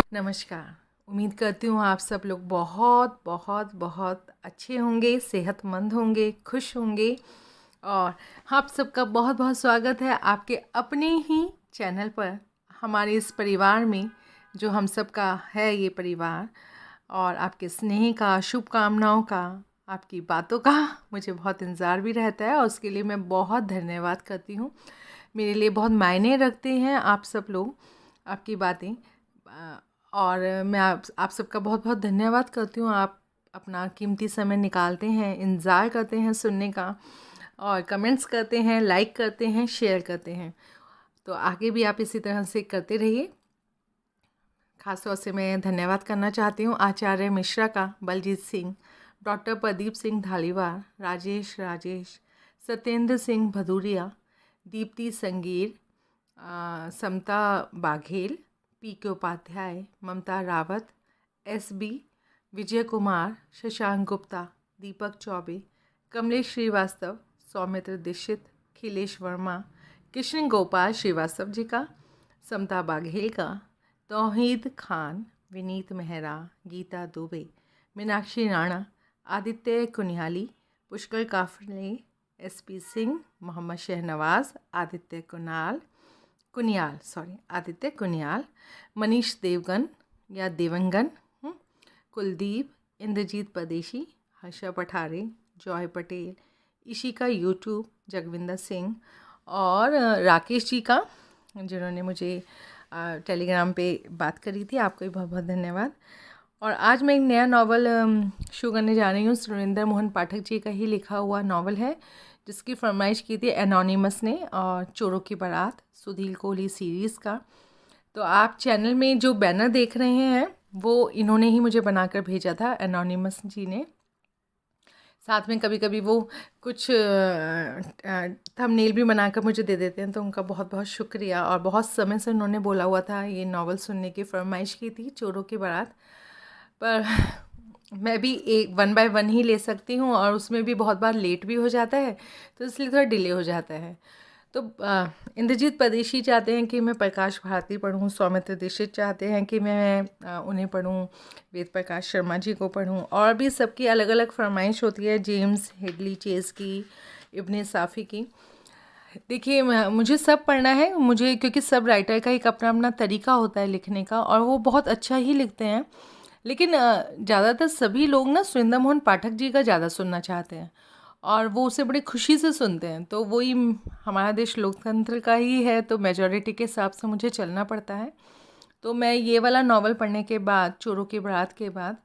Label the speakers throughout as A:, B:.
A: नमस्कार। उम्मीद करती हूँ आप सब लोग बहुत बहुत बहुत अच्छे होंगे, सेहतमंद होंगे, खुश होंगे। और आप सबका बहुत बहुत स्वागत है आपके अपने ही चैनल पर, हमारे इस परिवार में जो हम सब का है ये परिवार। और आपके स्नेह का, शुभकामनाओं का, आपकी बातों का मुझे बहुत इंतज़ार भी रहता है और उसके लिए मैं बहुत धन्यवाद करती हूँ। मेरे लिए बहुत मायने रखते हैं आप सब लोग, आपकी बातें। और मैं आप सबका बहुत बहुत धन्यवाद करती हूँ। आप अपना कीमती समय निकालते हैं, इंतज़ार करते हैं सुनने का, और कमेंट्स करते हैं, लाइक करते हैं, शेयर करते हैं। तो आगे भी आप इसी तरह से करते रहिए। खास तौर से मैं धन्यवाद करना चाहती हूँ आचार्य मिश्रा का, बलजीत सिंह, डॉक्टर प्रदीप सिंह धालीवाल, राजेश, सत्येंद्र सिंह भदूरिया, दीप्ति संगीर, समता बाघेल, पी के उपाध्याय, ममता रावत, SB, विजय कुमार, शशांक गुप्ता, दीपक चौबे, कमलेश श्रीवास्तव, सौमित्र दीक्षित, खिलेश वर्मा, कृष्ण गोपाल श्रीवास्तव जी का, समता बाघेल का, तौहीद खान, विनीत मेहरा, गीता दुबे, मीनाक्षी राणा, आदित्य कुनियाली, पुष्कर काफले, SP सिंह, मोहम्मद शहनवाज, आदित्य कुनियाल, मनीष देवगन या देवंगन, कुलदीप, इंद्रजीत परदेशी, हर्षा पठारे, जॉय पटेल, इशिका यूट्यूब, जगविंदर सिंह और राकेश जी का, जिन्होंने मुझे टेलीग्राम पे बात करी थी। आपको भी बहुत बहुत धन्यवाद। और आज मैं एक नया नावल शुरू करने जा रही हूँ। सुरेंद्र मोहन पाठक जी का ही लिखा हुआ नावल है, जिसकी फरमाइश की थी एनोनिमस ने, और चोरों की बारात, सुधील कोहली सीरीज़ का। तो आप चैनल में जो बैनर देख रहे हैं वो इन्होंने ही मुझे बनाकर भेजा था, एनोनिमस जी ने। साथ में कभी कभी वो कुछ थंबनेल भी बनाकर मुझे दे देते हैं, तो उनका बहुत बहुत शुक्रिया। और बहुत समय से उन्होंने बोला हुआ था, ये नावल सुनने की फरमाइश की थी, चोरों की बारात। पर मैं भी एक 1 बाय 1 ही ले सकती हूँ, और उसमें भी बहुत बार लेट भी हो जाता है, तो इसलिए थोड़ा डिले हो जाता है। तो इंद्रजीत परदेशी चाहते हैं कि मैं प्रकाश भारती पढ़ूं, सौमित्र दीक्षित चाहते हैं कि मैं उन्हें पढ़ूं, वेद प्रकाश शर्मा जी को पढ़ूं, और भी सबकी अलग अलग फरमाइश होती है, जेम्स हेडली चेस की, इब्ने साफ़ी की। देखिए, मुझे सब पढ़ना है, मुझे, क्योंकि सब राइटर का एक अपना अपना तरीका होता है लिखने का, और वो बहुत अच्छा ही लिखते हैं। लेकिन ज़्यादातर सभी लोग ना सुरेंद्र मोहन पाठक जी का ज़्यादा सुनना चाहते हैं, और वो उसे बड़ी खुशी से सुनते हैं। तो वही, हमारा देश लोकतंत्र का ही है, तो मेजॉरिटी के हिसाब से मुझे चलना पड़ता है। तो मैं ये वाला नावल पढ़ने के बाद, चोरों की बारात के बाद,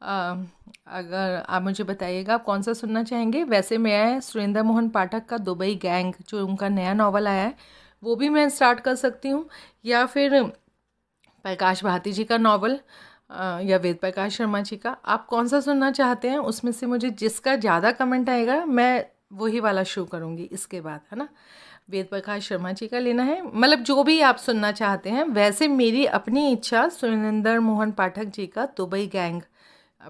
A: अगर आप मुझे बताइएगा आप कौन सा सुनना चाहेंगे। वैसे मैं सुरेंद्र मोहन पाठक का दुबई गैंग, जो उनका नया नावल आया है, वो भी मैं स्टार्ट कर सकती हूँ, या फिर प्रकाश भारती जी का नावल, या वेद प्रकाश शर्मा जी का। आप कौन सा सुनना चाहते हैं, उसमें से मुझे जिसका ज़्यादा कमेंट आएगा मैं वही वाला शो करूँगी इसके बाद, है ना। वेद प्रकाश शर्मा जी का लेना है, मतलब जो भी आप सुनना चाहते हैं। वैसे मेरी अपनी इच्छा सुरेंद्र मोहन पाठक जी का दुबई गैंग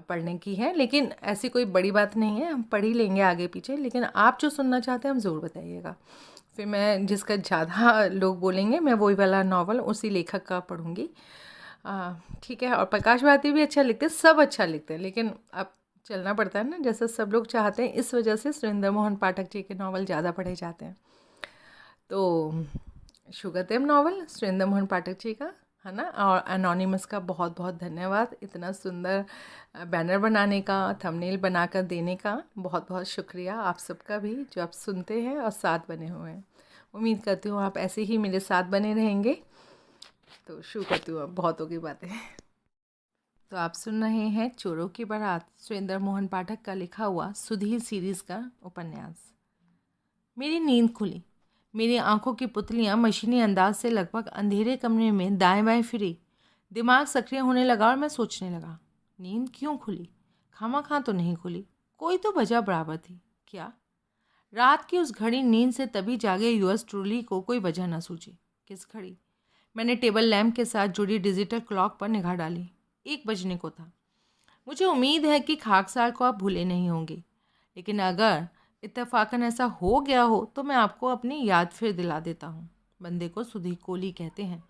A: पढ़ने की है, लेकिन ऐसी कोई बड़ी बात नहीं है, हम पढ़ ही लेंगे आगे पीछे। लेकिन आप जो सुनना चाहते हैं हम ज़रूर बताइएगा, फिर मैं जिसका ज़्यादा लोग बोलेंगे मैं वही वाला नावल उसी लेखक का पढ़ूँगी। ठीक है। और प्रकाश भारती भी अच्छा लिखते हैं, सब अच्छा लिखते हैं, लेकिन अब चलना पड़ता है ना, जैसे सब लोग चाहते हैं, इस वजह से सुरेंद्र मोहन पाठक जी के नावल ज़्यादा पढ़े जाते हैं। तो शुगरतेम नावल सुरेंद्र मोहन पाठक जी का, है ना। और एनोनिमस का बहुत बहुत धन्यवाद, इतना सुंदर बैनर बनाने का, थंबनेल बनाकर देने का। बहुत बहुत शुक्रिया आप सबका भी, जो आप सुनते हैं और साथ बने हुए हैं। उम्मीद करती हूँ आप ऐसे ही मेरे साथ बने रहेंगे। तो शुरू करती हूँ, अब बहुत होगी बातें। तो आप सुन रहे हैं चोरों की बारात, सुरेंद्र मोहन पाठक का लिखा हुआ सुधीर सीरीज़ का उपन्यास। मेरी नींद खुली। मेरी आंखों की पुतलियां मशीनी अंदाज से लगभग अंधेरे कमरे में दाएं बाएं फिरी। दिमाग सक्रिय होने लगा और मैं सोचने लगा, नींद क्यों खुली? खामा तो नहीं खुली, कोई तो वजह बराबर थी। क्या? रात की उस घड़ी नींद से तभी जागे यूएस ट्रूली को कोई वजह न सूझी। किस घड़ी? मैंने टेबल लैंप के साथ जुड़ी डिजिटल क्लॉक पर निगाह डाली। 1 बजने को था। मुझे उम्मीद है कि खाकसार को आप भूले नहीं होंगे, लेकिन अगर इत्तेफाकन ऐसा हो गया हो तो मैं आपको अपनी याद फिर दिला देता हूँ। बंदे को सुधीर कोहली कहते हैं।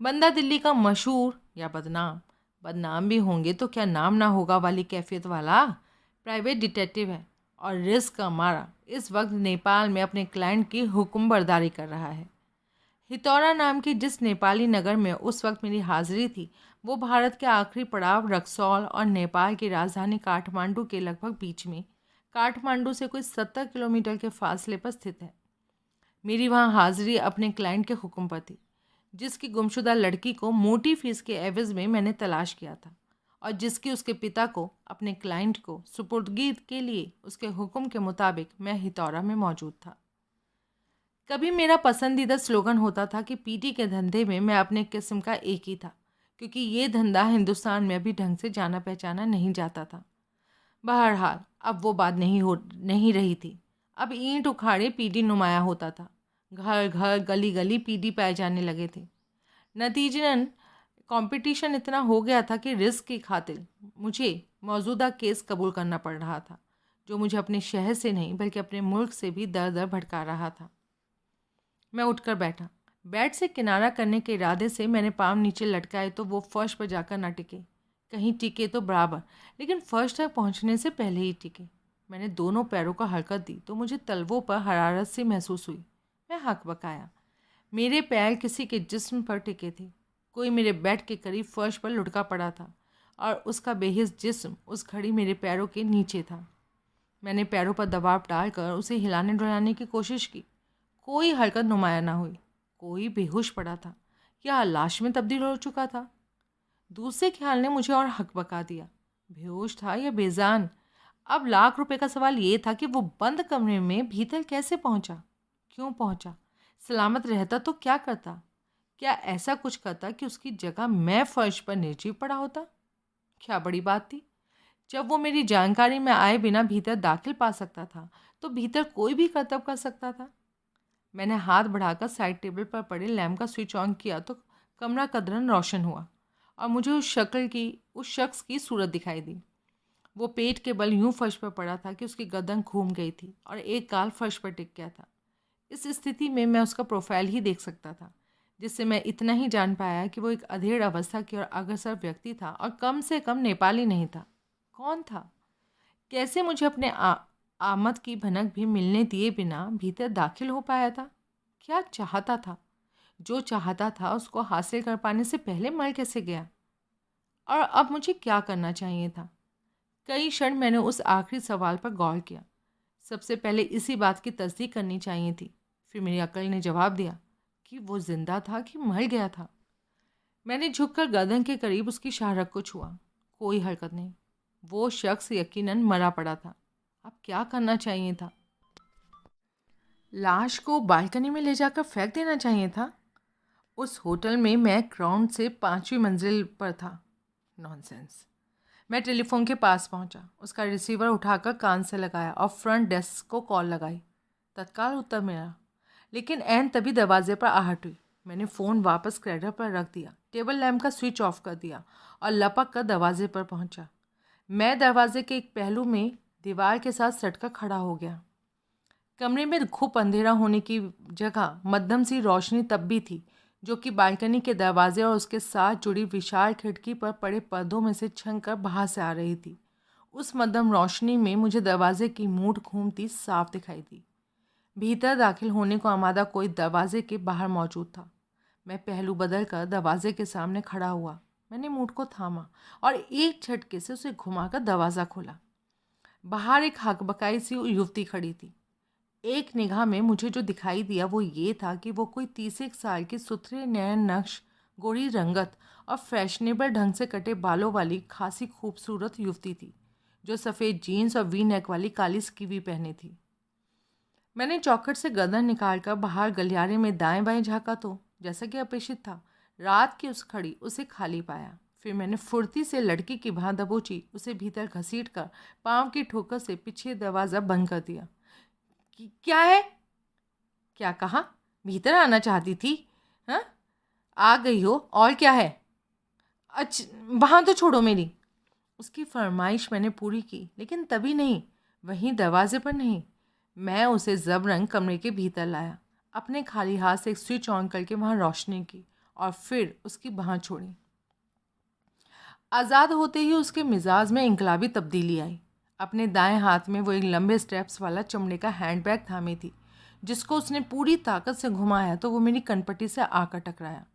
A: बंदा दिल्ली का मशहूर या बदनाम, बदनाम भी होंगे तो क्या नाम ना होगा वाली कैफियत वाला प्राइवेट डिटेक्टिव है और रिस्क का मारा इस वक्त नेपाल में अपने क्लाइंट की हुक्म बर्दारी कर रहा है। हितौरा नाम की जिस नेपाली नगर में उस वक्त मेरी हाजिरी थी वो भारत के आखिरी पड़ाव रक्सौल और नेपाल की राजधानी काठमांडू के लगभग बीच में, काठमांडू से कोई 70 किलोमीटर के फासले पर स्थित है। मेरी वहाँ हाजिरी अपने क्लाइंट के हुक्म पर थी, जिसकी गुमशुदा लड़की को मोटी फीस के एवज में मैंने तलाश किया था और जिसकी उसके पिता को अपने क्लाइंट को सुपुर्दगी के लिए उसके हुक्म के मुताबिक मैं हितौरा में मौजूद था। कभी मेरा पसंदीदा स्लोगन होता था कि पीटी के धंधे में मैं अपने किस्म का एक ही था, क्योंकि ये धंधा हिंदुस्तान में अभी ढंग से जाना पहचाना नहीं जाता था। बहरहाल अब वो बात नहीं रही थी। अब ईंट उखाड़े पीटी नुमाया होता था, घर घर गली गली पीटी पाए जाने लगे थे। नतीजतन कंपटीशन इतना हो गया था कि रिस्क की खातिर मुझे मौजूदा केस कबूल करना पड़ रहा था, जो मुझे अपने शहर से नहीं बल्कि अपने मुल्क से भी दर दर भटका रहा था। मैं उठकर बैठा। बेड से किनारा करने के इरादे से मैंने पाँव नीचे लटकाए तो वो फर्श पर जाकर ना टिके, कहीं टिके तो बराबर, लेकिन फर्श तक पहुंचने से पहले ही टिके। मैंने दोनों पैरों को हरकत दी तो मुझे तलवों पर हरारत सी महसूस हुई। मैं हकबकाया। मेरे पैर किसी के जिस्म पर टिके थे। कोई मेरे बेड के करीब फर्श पर लुढ़का पड़ा था और उसका बेहिस जिस्म उस घड़ी मेरे पैरों के नीचे था। मैंने पैरों पर दबाव डालकर उसे हिलाने डुलाने की कोशिश की। कोई हरकत नुमाया ना हुई। कोई बेहोश पड़ा था या लाश में तब्दील हो चुका था। दूसरे ख्याल ने मुझे और हकबका दिया। बेहोश था या बेजान? अब लाख रुपए का सवाल ये था कि वो बंद कमरे में भीतर कैसे पहुंचा, क्यों पहुंचा? सलामत रहता तो क्या करता? क्या ऐसा कुछ करता कि उसकी जगह मैं फर्श पर निर्जीव पड़ा होता? क्या बड़ी बात थी। जब वो मेरी जानकारी में आए बिना भीतर दाखिल पा सकता था तो भीतर कोई भी करतब कर सकता था। मैंने हाथ बढ़ाकर साइड टेबल पर पड़े लैम्प का स्विच ऑन किया तो कमरा कदरन रोशन हुआ और मुझे उस शख्स की सूरत दिखाई दी। वो पेट के बल यूं फर्श पर पड़ा था कि उसकी गर्दन घूम गई थी और एक गाल फर्श पर टिक गया था। इस स्थिति में मैं उसका प्रोफाइल ही देख सकता था, जिससे मैं इतना ही जान पाया कि वो एक अधेड़ अवस्था की ओर अग्रसर व्यक्ति था और कम से कम नेपाली नहीं था। कौन था? कैसे मुझे अपने आमद की भनक भी मिलने दिए बिना भीतर दाखिल हो पाया था? क्या चाहता था? जो चाहता था उसको हासिल कर पाने से पहले मर कैसे गया? और अब मुझे क्या करना चाहिए था? कई क्षण मैंने उस आखिरी सवाल पर गौर किया। सबसे पहले इसी बात की तस्दीक करनी चाहिए थी। फिर मेरी अक्ल ने जवाब दिया कि वो जिंदा था कि मर गया था। मैंने झुककर गर्दन के करीब उसकी शाहरग को छुआ। कोई हरकत नहीं। वो शख्स यकीनन मरा पड़ा था। अब क्या करना चाहिए था? लाश को बालकनी में ले जाकर फेंक देना चाहिए था। उस होटल में मैं ग्राउंड से 5वीं मंजिल पर था। नॉनसेंस। मैं टेलीफोन के पास पहुंचा, उसका रिसीवर उठाकर कान से लगाया और फ्रंट डेस्क को कॉल लगाई। तत्काल उत्तर मिला, लेकिन ऐन तभी दरवाजे पर आहट हुई। मैंने फ़ोन वापस क्रेडर पर रख दिया, टेबल लैम्प का स्विच ऑफ कर दिया और लपक कर दरवाजे पर पहुंचा। मैं दरवाजे के एक पहलू में दीवार के साथ सटकर खड़ा हो गया। कमरे में खूब अंधेरा होने की जगह मध्यम सी रोशनी तब भी थी, जो कि बालकनी के दरवाजे और उसके साथ जुड़ी विशाल खिड़की पर पड़े पर्दों में से छन कर बाहर से आ रही थी। उस मध्यम रोशनी में मुझे दरवाजे की मूठ घूमती साफ दिखाई दी। भीतर दाखिल होने को आमादा कोई दरवाजे के बाहर मौजूद था। मैं पहलू बदल कर दरवाजे के सामने खड़ा हुआ। मैंने मूठ को थामा और एक झटके से उसे घुमाकर दरवाज़ा खोला। बाहर एक हकबकाई सी युवती खड़ी थी। एक निगाह में मुझे जो दिखाई दिया वो ये था कि वो कोई 30 साल की सुथरे नयन नक्श, गोरी रंगत और फैशनेबल ढंग से कटे बालों वाली खासी खूबसूरत युवती थी, जो सफ़ेद जीन्स और वी नेक वाली काली स्कीवी पहने थी। मैंने चौखट से गर्दन निकालकर बाहर गलियारे में दाएं बाएं झाँका तो जैसा कि अपेक्षित था, रात की उस खड़ी उसे खाली पाया। फिर मैंने फुर्ती से लड़की की भां दबोची, उसे भीतर घसीट कर पाँव की ठोकर से पीछे दरवाज़ा बंद कर दिया। क्या है? क्या कहा? भीतर आना चाहती थी? हाँ, आ गई हो, और क्या है? अच्छा, वहाँ तो छोड़ो मेरी। उसकी फरमाइश मैंने पूरी की, लेकिन तभी नहीं, वहीं दरवाजे पर नहीं। मैं उसे जबरन कमरे के भीतर लाया, अपने खाली हाथ से एक स्विच ऑन करके वहाँ रोशनी की और फिर उसकी बाँह छोड़ी। आज़ाद होते ही उसके मिजाज में इनकलाबी तब्दीली आई। अपने दाएं हाथ में वो एक लंबे स्ट्रैप्स वाला चमड़े का हैंडबैग थामी थी, जिसको उसने पूरी ताकत से घुमाया तो वो मेरी कनपट्टी से आकर टकराया।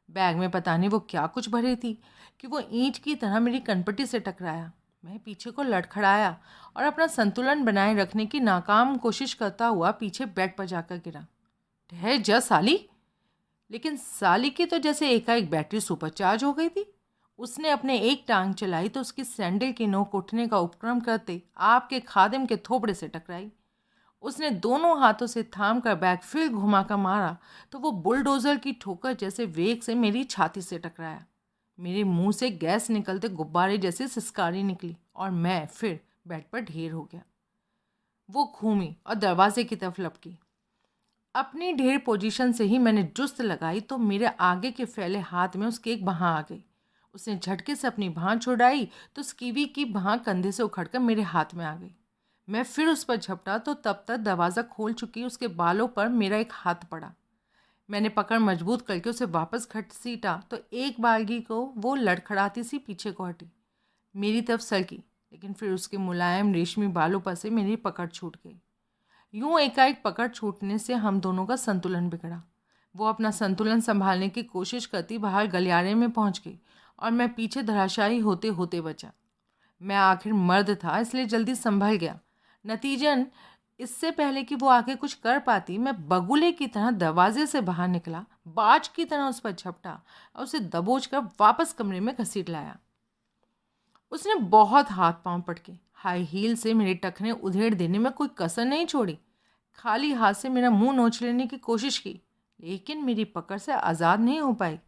A: बैग में पता नहीं वो क्या कुछ भरी थी कि वो ईंट की तरह मेरी कनपट्टी से टकराया। मैं पीछे को लड़खड़ाया और अपना संतुलन बनाए रखने की नाकाम कोशिश करता हुआ पीछे बेड पर जाकर गिरा। ठहर जा साली। लेकिन साली की तो जैसे एकाएक बैटरी सुपरचार्ज हो गई थी। उसने अपने एक टांग चलाई तो उसकी सैंडल की नोक उठने का उपक्रम करते आपके खादिम के थोपड़े से टकराई। उसने दोनों हाथों से थाम कर बैग फिर घुमा कर मारा तो वो बुलडोजर की ठोकर जैसे वेग से मेरी छाती से टकराया। मेरे मुंह से गैस निकलते गुब्बारे जैसे सिसकारी निकली और मैं फिर बेड पर ढेर हो गया। वो घूमी और दरवाजे की तरफ लपकी। अपनी ढेर पोजीशन से ही मैंने जुस्त लगाई तो मेरे आगे के फैले हाथ में उसकी एक बाँह आ गई। उसने झटके से अपनी बाँह छुड़ाई तो स्कीवी की बाँह कंधे से उखड़कर मेरे हाथ में आ गई। मैं फिर उस पर झपटा तो तब तक दरवाज़ा खोल चुकी उसके बालों पर मेरा एक हाथ पड़ा। मैंने पकड़ मजबूत करके उसे वापस घसीटा तो एक बालगी को वो लड़खड़ाती सी पीछे को हटी, मेरी तरफ सरकी, लेकिन फिर उसके मुलायम रेशमी बालों पर से मेरी पकड़ छूट गई। यूं एकाएक पकड़ छूटने से हम दोनों का संतुलन बिगड़ा। वो अपना संतुलन संभालने की कोशिश करती बाहर गलियारे में पहुंच गई और मैं पीछे धराशायी होते होते बचा। मैं आखिर मर्द था इसलिए जल्दी संभल गया। नतीजन इससे पहले कि वो आके कुछ कर पाती मैं बगुले की तरह दरवाजे से बाहर निकला, बाज की तरह उस पर झपटा और उसे दबोच कर वापस कमरे में घसीट लाया। उसने बहुत हाथ पांव पटके, हाई हील से मेरे टखने उधेड़ देने में कोई कसर नहीं छोड़ी। खाली हाथ से मेरा मुंह नोच लेने की कोशिश की, लेकिन मेरी पकड़ से आज़ाद नहीं हो पाई।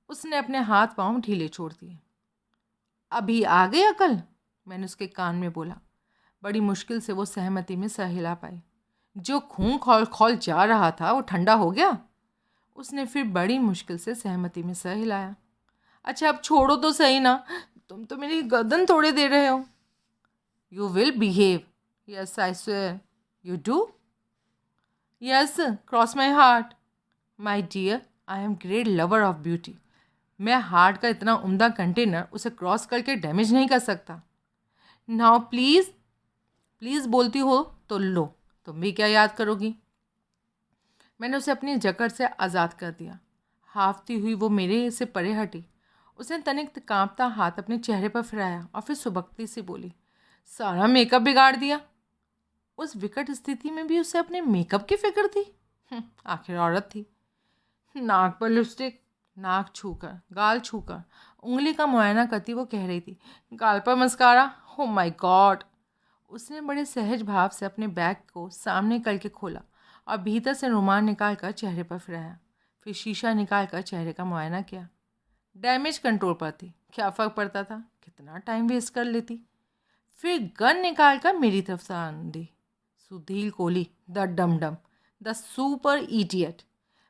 A: उसने अपने हाथ पांव ढीले छोड़ दिए। अभी आ गई अकल, मैंने उसके कान में बोला। बड़ी मुश्किल से वो सहमति में सर हिला पाई। जो खून खौल खौल जा रहा था वो ठंडा हो गया। उसने फिर बड़ी मुश्किल से सहमति में सर हिलाया। अच्छा अब छोड़ो तो सही ना, तुम तो मेरी गर्दन तोड़े दे रहे हो। You will behave. Yes I swear. You do. Yes, cross my heart. My dear, I am great lover of beauty. मैं हार्ट का इतना उम्दा कंटेनर उसे क्रॉस करके डैमेज नहीं कर सकता। नाउ प्लीज़ प्लीज़ बोलती हो तो लो, तुम भी क्या याद करोगी। मैंने उसे अपनी जकड़ से आज़ाद कर दिया। हाफती हुई वो मेरे से परे हटी। उसने तनिक कांपता हाथ अपने चेहरे पर फिराया और फिर सुबकती सी बोली, सारा मेकअप बिगाड़ दिया। उस विकट स्थिति में भी उसे अपने मेकअप की फिक्र थी। आखिर औरत थी। नाक पर लिपस्टिक, नाक छूकर, गाल छूकर, उंगली का मुआयना करती वो कह रही थी, गाल पर मस्कारा। हो माय गॉड। उसने बड़े सहज भाव से अपने बैग को सामने करके खोला और भीतर से रुमाल निकाल कर चेहरे पर फिराया। फिर शीशा निकाल कर चेहरे का मुआयना किया। डैमेज कंट्रोल पर थी, क्या फ़र्क पड़ता था, कितना टाइम वेस्ट कर लेती। फिर गन निकाल कर मेरी तरफ से आन दी। Sudhil Kohli, the dumb, the super idiot.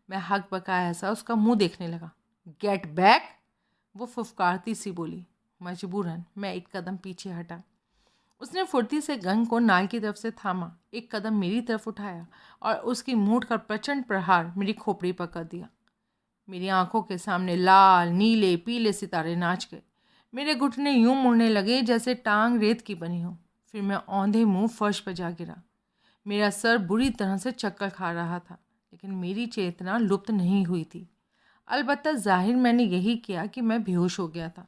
A: मैं हक बकाया सा उसका मुंह देखने लगा। गेट बैक, वो फुफकारती सी बोली। मजबूरन मैं एक कदम पीछे हटा। उसने फुर्ती से गन को नाल की तरफ से थामा, एक कदम मेरी तरफ उठाया और उसकी मूठ का प्रचंड प्रहार मेरी खोपड़ी पर कर दिया। मेरी आंखों के सामने लाल नीले पीले सितारे नाच गए। मेरे घुटने यूं मुड़ने लगे जैसे टांग रेत की बनी हो। फिर मैं औंधे मुंह फर्श पर जा गिरा। मेरा सर बुरी तरह से चक्कर खा रहा था, लेकिन मेरी चेतना लुप्त नहीं हुई थी। अलबत्ता जाहिर मैंने यही किया कि मैं बेहोश हो गया था।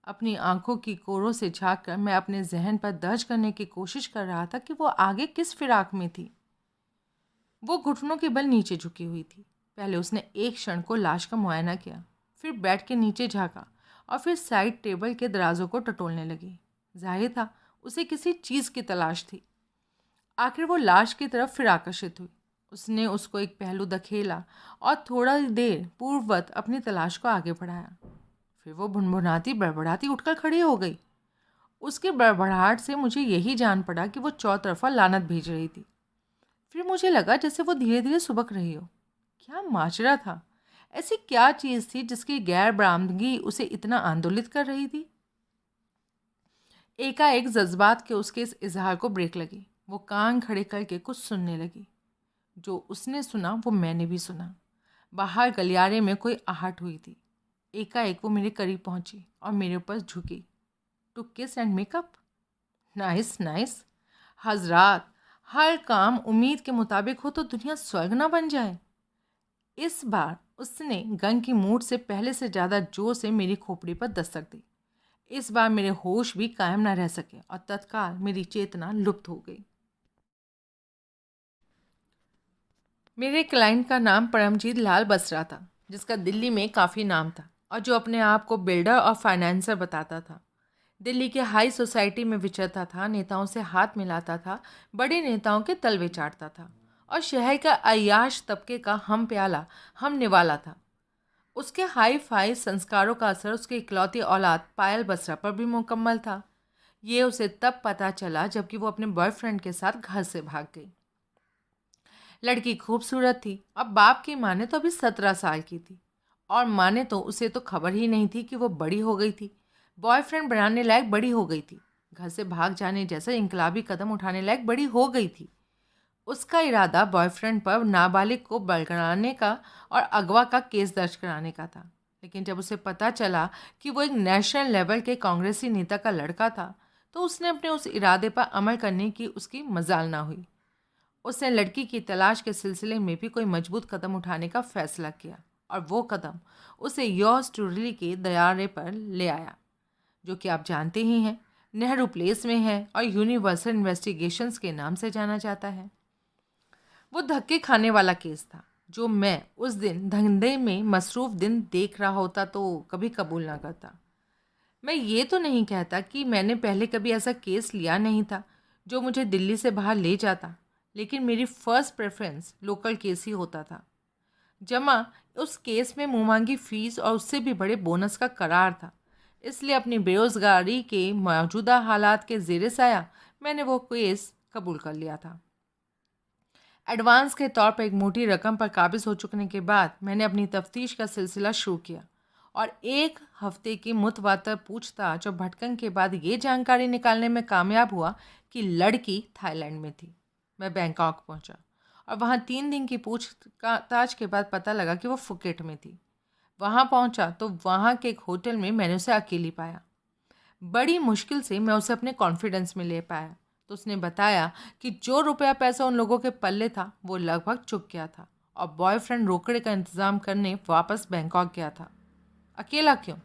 A: अपनी आंखों की कोरों से झाँक कर मैं अपने जहन पर दर्ज करने की कोशिश कर रहा था कि वो आगे किस फिराक में थी। वो घुटनों के बल नीचे झुकी हुई थी। पहले उसने एक क्षण को लाश का मुआयना किया, फिर बेड के नीचे झाँका और फिर साइड टेबल के दराजों को टटोलने लगी। जाहिर था उसे किसी चीज़ की तलाश थी। आखिर वो लाश की तरफ फिर आकर्षित हुई। उसने उसको एक पहलू धकेला और थोड़ा देर पूर्ववत अपनी तलाश को आगे बढ़ाया। फिर वो भुनभुनाती बड़बड़ाती उठकर खड़ी हो गई। उसके बड़बड़ाहट से मुझे यही जान पड़ा कि वो चौतरफा लानत भेज रही थी। फिर मुझे लगा जैसे वो धीरे धीरे सुबक रही हो। क्या माजरा था, ऐसी क्या चीज़ थी जिसकी गैर बरामदगी उसे इतना आंदोलित कर रही थी। एकाएक जज्बात के उसके इस इजहार को ब्रेक लगी। वो कान खड़े करके कुछ सुनने लगी। जो उसने सुना वो मैंने भी सुना। बाहर गलियारे में कोई आहट हुई थी। एकाएक वो मेरे करीब पहुंची और मेरे ऊपर झुकी। टू किस एंड मेकअप। Nice nice. हजरात, हर काम उम्मीद के मुताबिक हो तो दुनिया स्वर्ग ना बन जाए। इस बार उसने गन की मूठ से पहले से ज़्यादा जोर से मेरी खोपड़ी पर दस्तक दी। इस बार मेरे होश भी कायम ना रह सके और तत्काल मेरी चेतना लुप्त हो गई। मेरे क्लाइंट का नाम परमजीत लाल बसरा था, जिसका दिल्ली में काफ़ी नाम था और जो अपने आप को बिल्डर और फाइनेंसर बताता था। दिल्ली के हाई सोसाइटी में विचरता था, नेताओं से हाथ मिलाता था, बड़े नेताओं के तलवे चाटता था और शहर का अय्याश तबके का हम प्याला हम निवाला था। उसके हाई फाई संस्कारों का असर उसकी इकलौती औलाद पायल बसरा पर भी मुकम्मल था। ये उसे तब पता चला जबकि वो अपने बॉयफ्रेंड के साथ घर से भाग गई। लड़की खूबसूरत थी। अब बाप की माने तो अभी 17 साल की थी और माने तो उसे तो खबर ही नहीं थी कि वो बड़ी हो गई थी, बॉयफ्रेंड बनाने लायक बड़ी हो गई थी, घर से भाग जाने जैसा इनकलाबी कदम उठाने लायक बड़ी हो गई थी। उसका इरादा बॉयफ्रेंड पर नाबालिग को बरगलाने का और अगवा का केस दर्ज कराने का था। लेकिन जब उसे पता चला कि वो एक नेशनल लेवल के कांग्रेसी नेता का लड़का था, तो उसने अपने उस इरादे पर अमल करने की उसकी मजाल ना हुई। उसने लड़की की तलाश के सिलसिले में भी कोई मजबूत कदम उठाने का फैसला किया और वो कदम उसे योर्स ट्रूली के दायरे पर ले आया, जो कि आप जानते ही हैं, नेहरू प्लेस में है और यूनिवर्सल इन्वेस्टिगेशंस के नाम से जाना जाता है। वो धक्के खाने वाला केस था जो मैं उस दिन धंधे में मसरूफ दिन देख रहा होता तो कभी कबूल ना करता। मैं ये तो नहीं कहता कि मैंने पहले कभी ऐसा केस लिया नहीं था जो मुझे दिल्ली से बाहर ले जाता, लेकिन मेरी फर्स्ट प्रेफरेंस लोकल केस ही होता था। जमा उस केस में मुंहमांगी फीस और उससे भी बड़े बोनस का करार था। इसलिए अपनी बेरोजगारी के मौजूदा हालात के ज़ेरे साया मैंने वो केस कबूल कर लिया था। एडवांस के तौर पर एक मोटी रकम पर काबिज हो चुकने के बाद मैंने अपनी तफ्तीश का सिलसिला शुरू किया और एक हफ्ते की मुतवातर पूछताछ और भटकन के बाद ये जानकारी निकालने में कामयाब हुआ कि लड़की थाईलैंड में थी। मैं बैंकॉक पहुंचा और वहाँ 3 दिन की पूछताछ के बाद पता लगा कि वो फुकेट में थी। वहाँ पहुँचा तो वहाँ के एक होटल में मैंने उसे अकेली पाया। बड़ी मुश्किल से मैं उसे अपने कॉन्फिडेंस में ले पाया तो उसने बताया कि जो रुपया पैसा उन लोगों के पल्ले था वो लगभग चुक गया था और बॉयफ्रेंड रोकड़े का इंतज़ाम करने वापस बैंकॉक गया था। अकेला क्यों?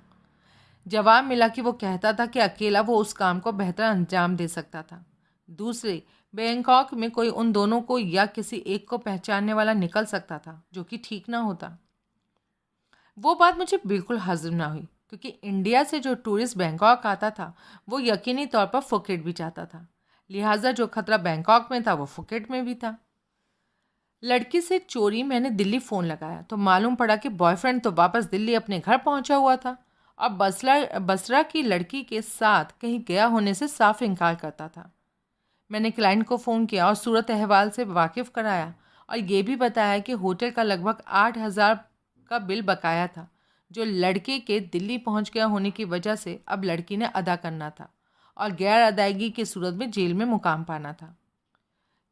A: जवाब मिला कि वो कहता था कि अकेला वो उस काम को बेहतर अंजाम दे सकता था। दूसरे, बैंकॉक में कोई उन दोनों को या किसी एक को पहचानने वाला निकल सकता था, जो कि ठीक ना होता। वो बात मुझे बिल्कुल हजम ना हुई क्योंकि इंडिया से जो टूरिस्ट बैंकॉक आता था वो यकीनी तौर पर फुकेट भी चाहता था, लिहाजा जो खतरा बैंकॉक में था वो फुकेट में भी था। लड़की से चोरी मैंने दिल्ली फ़ोन लगाया तो मालूम पड़ा कि बॉयफ्रेंड तो वापस दिल्ली अपने घर पहुंचा हुआ था और बसरा की लड़की के साथ कहीं गया होने से साफ इनकार करता था। मैंने क्लाइंट को फ़ोन किया और सूरत अहवाल से वाकिफ़ कराया और ये भी बताया कि होटल का लगभग 8,000 का बिल बकाया था, जो लड़के के दिल्ली पहुंच गया होने की वजह से अब लड़की ने अदा करना था और गैर अदायगी की सूरत में जेल में मुकाम पाना था।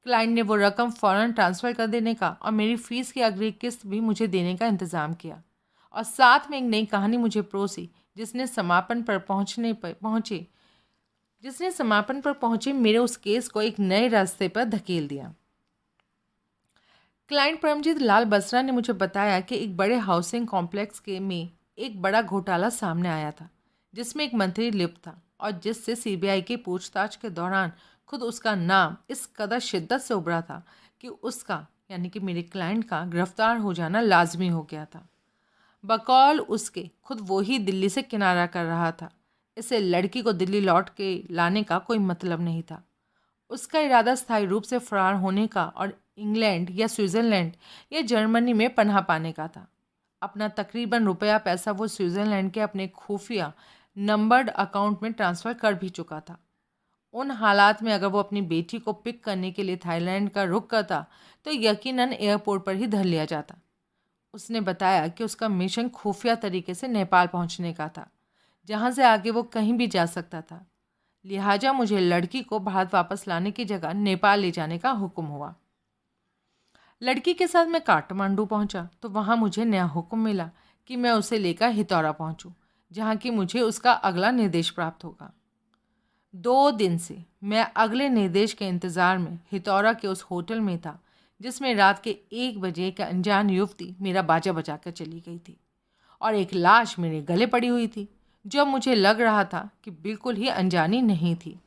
A: क्लाइंट ने वो रकम फ़ौरन ट्रांसफ़र कर देने का और मेरी फ़ीस की अगली किस्त भी मुझे देने का इंतज़ाम किया और साथ में एक नई कहानी मुझे परोसी जिसने समापन पर पहुंचे मेरे उस केस को एक नए रास्ते पर धकेल दिया। क्लाइंट परमजीत लाल बसरा ने मुझे बताया कि एक बड़े हाउसिंग कॉम्प्लेक्स में एक बड़ा घोटाला सामने आया था जिसमें एक मंत्री लिप्त था और जिससे सीबीआई की पूछताछ के दौरान खुद उसका नाम इस कदर शिद्दत से उभरा था कि उसका यानी कि मेरे क्लाइंट का गिरफ्तार हो जाना लाजमी हो गया था। बकौल उसके खुद वो ही दिल्ली से किनारा कर रहा था। इसे लड़की को दिल्ली लौट के लाने का कोई मतलब नहीं था। उसका इरादा स्थायी रूप से फरार होने का और इंग्लैंड या स्विट्ज़रलैंड या जर्मनी में पनाह पाने का था। अपना तकरीबन रुपया पैसा वो स्विट्ज़रलैंड के अपने खुफिया नंबर्ड अकाउंट में ट्रांसफ़र कर भी चुका था। उन हालात में अगर वो अपनी बेटी को पिक करने के लिए थाईलैंड का रुख करता तो यकीनन एयरपोर्ट पर ही धर लिया जाता। उसने बताया कि उसका मिशन खुफिया तरीके से नेपाल पहुंचने का था, जहां से आगे वो कहीं भी जा सकता था। लिहाजा मुझे लड़की को भारत वापस लाने की जगह नेपाल ले जाने का हुक्म हुआ। लड़की के साथ मैं काठमांडू पहुंचा तो वहां मुझे नया हुक्म मिला कि मैं उसे लेकर हितौरा पहुंचूं, जहां कि मुझे उसका अगला निर्देश प्राप्त होगा। 2 दिन से मैं अगले निर्देश के इंतज़ार में हितौरा के उस होटल में था जिसमें रात के 1 बजे एक अनजान युवती मेरा बाजा बजाकर चली गई थी और एक लाश मेरे गले पड़ी हुई थी, जो मुझे लग रहा था कि बिल्कुल ही अनजानी नहीं थी।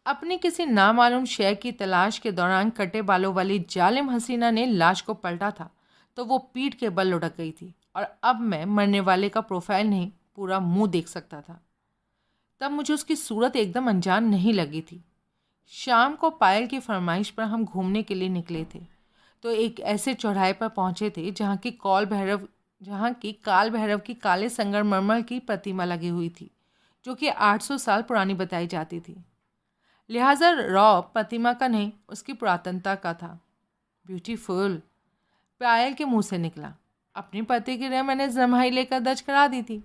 A: अपनी किसी नामालूम शय की तलाश के दौरान कटे बालों वाली जालिम हसीना ने लाश को पलटा था तो वो पीठ के बल लुढ़क गई थी और अब मैं मरने वाले का प्रोफाइल नहीं, पूरा मुंह देख सकता था। तब मुझे उसकी सूरत एकदम अनजान नहीं लगी थी। शाम को पायल की फरमाइश पर हम घूमने के लिए निकले थे तो एक ऐसे चौराहे पर पहुंचे थे जहाँ की काल भैरव की काले संगमरमर की प्रतिमा लगी हुई थी, जो कि 800 साल पुरानी बताई जाती थी। लिहाजा रौब प्रतिमा का नहीं, उसकी पुरातनता का था। ब्यूटीफुल, पायल के मुंह से निकला। अपनी प्रतिक्रिया मैंने जमाई लेकर दर्ज करा दी थी।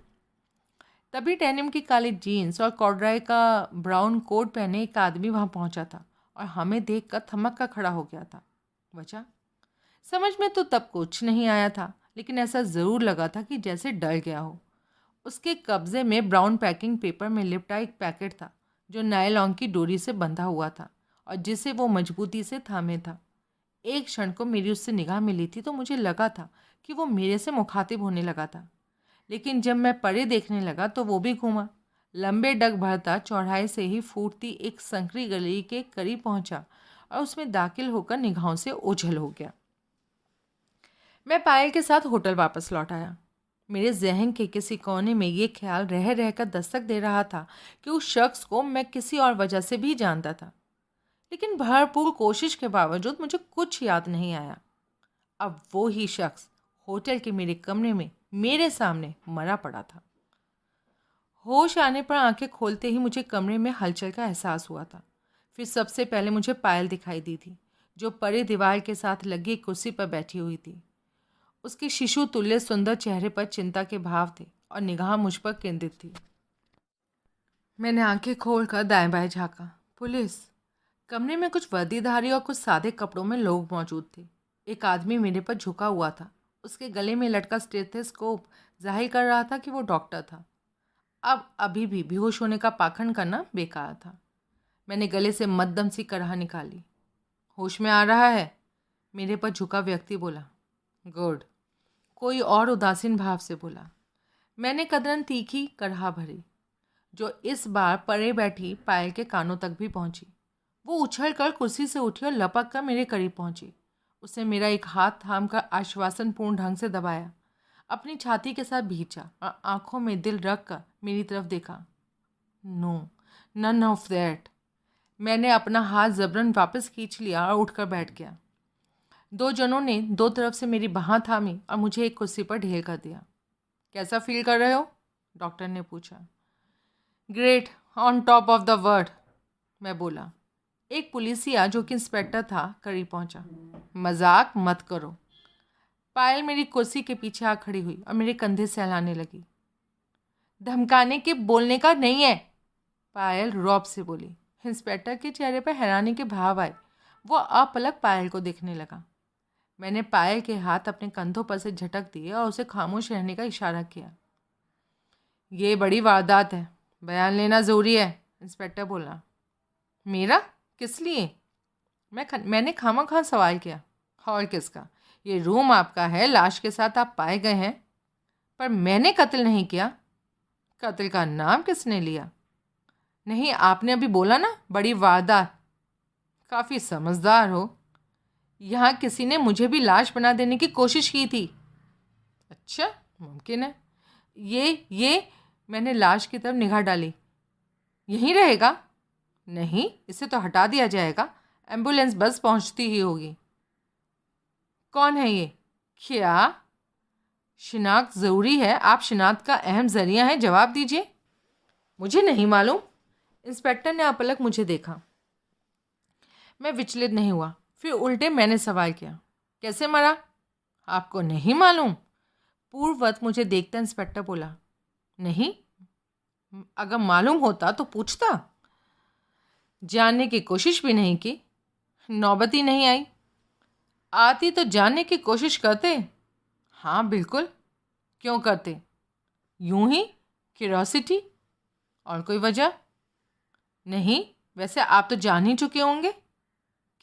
A: तभी डेनिम की काली जीन्स और कॉर्डराय का ब्राउन कोट पहने एक आदमी वहां पहुंचा था और हमें देखकर थमक कर खड़ा हो गया था। वजह समझ में तो तब कुछ नहीं आया था, लेकिन ऐसा ज़रूर लगा था कि जैसे डर गया हो। उसके कब्जे में ब्राउन पैकिंग पेपर में लिपटा एक पैकेट था जो नायलॉन की डोरी से बंधा हुआ था और जिसे वो मजबूती से थामे था। एक क्षण को मेरी उससे निगाह मिली थी तो मुझे लगा था कि वो मेरे से मुखातिब होने लगा था, लेकिन जब मैं परे देखने लगा तो वो भी घूमा, लंबे डग भरता चौराहे से ही फूटती एक संकरी गली के करीब पहुंचा और उसमें दाखिल होकर निगाहों से ओझल हो गया। मैं पायल के साथ होटल वापस लौट आया। मेरे जहन के किसी कोने में ये ख्याल रह रहकर दस्तक दे रहा था कि उस शख्स को मैं किसी और वजह से भी जानता था, लेकिन भरपूर कोशिश के बावजूद मुझे कुछ याद नहीं आया। अब वो ही शख्स होटल के मेरे कमरे में मेरे सामने मरा पड़ा था। होश आने पर आंखें खोलते ही मुझे कमरे में हलचल का एहसास हुआ था। फिर सबसे पहले मुझे पायल दिखाई दी थी, जो परे दीवार के साथ लगी एक कुर्सी पर बैठी हुई थी। उसके शिशु तुल्य सुंदर चेहरे पर चिंता के भाव थे और निगाह मुझ पर केंद्रित थी। मैंने आंखें खोलकर दाएं बाएं झाँका। पुलिस। कमरे में कुछ वर्दीधारी और कुछ सादे कपड़ों में लोग मौजूद थे। एक आदमी मेरे पर झुका हुआ था। उसके गले में लटका स्टेथोस्कोप जाहिर कर रहा था कि वो डॉक्टर था। अब अभी भी बेहोश होने का पाखंड करना बेकार था। मैंने गले से मद्दम सी करहा निकाली। होश में आ रहा है? मेरे पर झुका व्यक्ति बोला। गुड। कोई और उदासीन भाव से बोला। मैंने कदरन तीखी करहा भरी, जो इस बार परे बैठी पायल के कानों तक भी पहुंची। वो उछल कर कुर्सी से उठी और लपक कर मेरे करीब पहुंची। उसने मेरा एक हाथ थाम कर आश्वासनपूर्ण ढंग से दबाया, अपनी छाती के साथ भींचा और आंखों में दिल रख कर मेरी तरफ देखा। No, none of that. मैंने अपना हाथ जबरन वापस खींच लिया और उठकर बैठ गया। 2 जनों ने 2 तरफ से मेरी बाँह थामी और मुझे एक कुर्सी पर ढेर कर दिया। कैसा फील कर रहे हो? डॉक्टर ने पूछा। Great, on top of the world, मैं बोला। एक पुलिसिया जो कि इंस्पेक्टर था करीब पहुंचा। मजाक मत करो। पायल मेरी कुर्सी के पीछे आ खड़ी हुई और मेरे कंधे सहलाने लगी। धमकाने के बोलने का नहीं है, पायल रौब से बोली। इंस्पेक्टर के चेहरे पर हैरानी के भाव आए। वो अपलक पायल को देखने लगा। मैंने पायल के हाथ अपने कंधों पर से झटक दिए और उसे खामोश रहने का इशारा किया। ये बड़ी वारदात है, बयान लेना ज़रूरी है, इंस्पेक्टर बोला। मेरा? किस लिए? मैंने खामखा सवाल किया। और किसका? ये रूम आपका है, लाश के साथ आप पाए गए हैं, पर मैंने कत्ल नहीं किया। कत्ल का नाम किसने लिया? नहीं, आपने अभी बोला ना, बड़ी वारदात। काफ़ी समझदार हो। यहाँ किसी ने मुझे भी लाश बना देने की कोशिश की थी। अच्छा, मुमकिन है। ये मैंने लाश की तरफ निगाह डाली। यहीं रहेगा? नहीं, इसे तो हटा दिया जाएगा, एम्बुलेंस बस पहुंचती ही होगी। कौन है ये? क्या शिनाख्त ज़रूरी है? आप शिनाख्त का अहम ज़रिया हैं, जवाब दीजिए। मुझे नहीं मालूम। इंस्पेक्टर ने अपलक मुझे देखा। मैं विचलित नहीं हुआ। फिर उल्टे मैंने सवाल किया, कैसे मरा? आपको नहीं मालूम? पूर्ववत मुझे देखता इंस्पेक्टर बोला। नहीं, अगर मालूम होता तो पूछता। जानने की कोशिश भी नहीं की, नौबत ही नहीं आई। आती तो जानने की कोशिश करते। हाँ बिल्कुल, क्यों करते? यूं ही, क्यूरोसिटी। और कोई वजह? नहीं, वैसे आप तो जान ही चुके होंगे।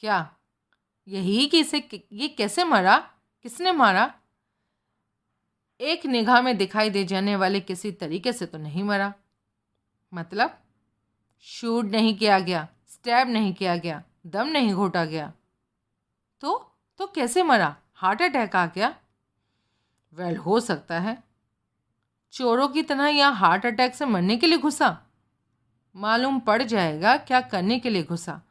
A: क्या? यही कि ये कैसे मरा, किसने मारा? एक निगाह में दिखाई दे जाने वाले किसी तरीके से तो नहीं मरा। मतलब? शूट नहीं किया गया, स्टैब नहीं किया गया, दम नहीं घोटा गया। तो तो कैसे मरा? हार्ट अटैक आ गया? वेल, हो सकता है। चोरों की तरह यहाँ हार्ट अटैक से मरने के लिए घुसा? मालूम पड़ जाएगा क्या करने के लिए घुसा।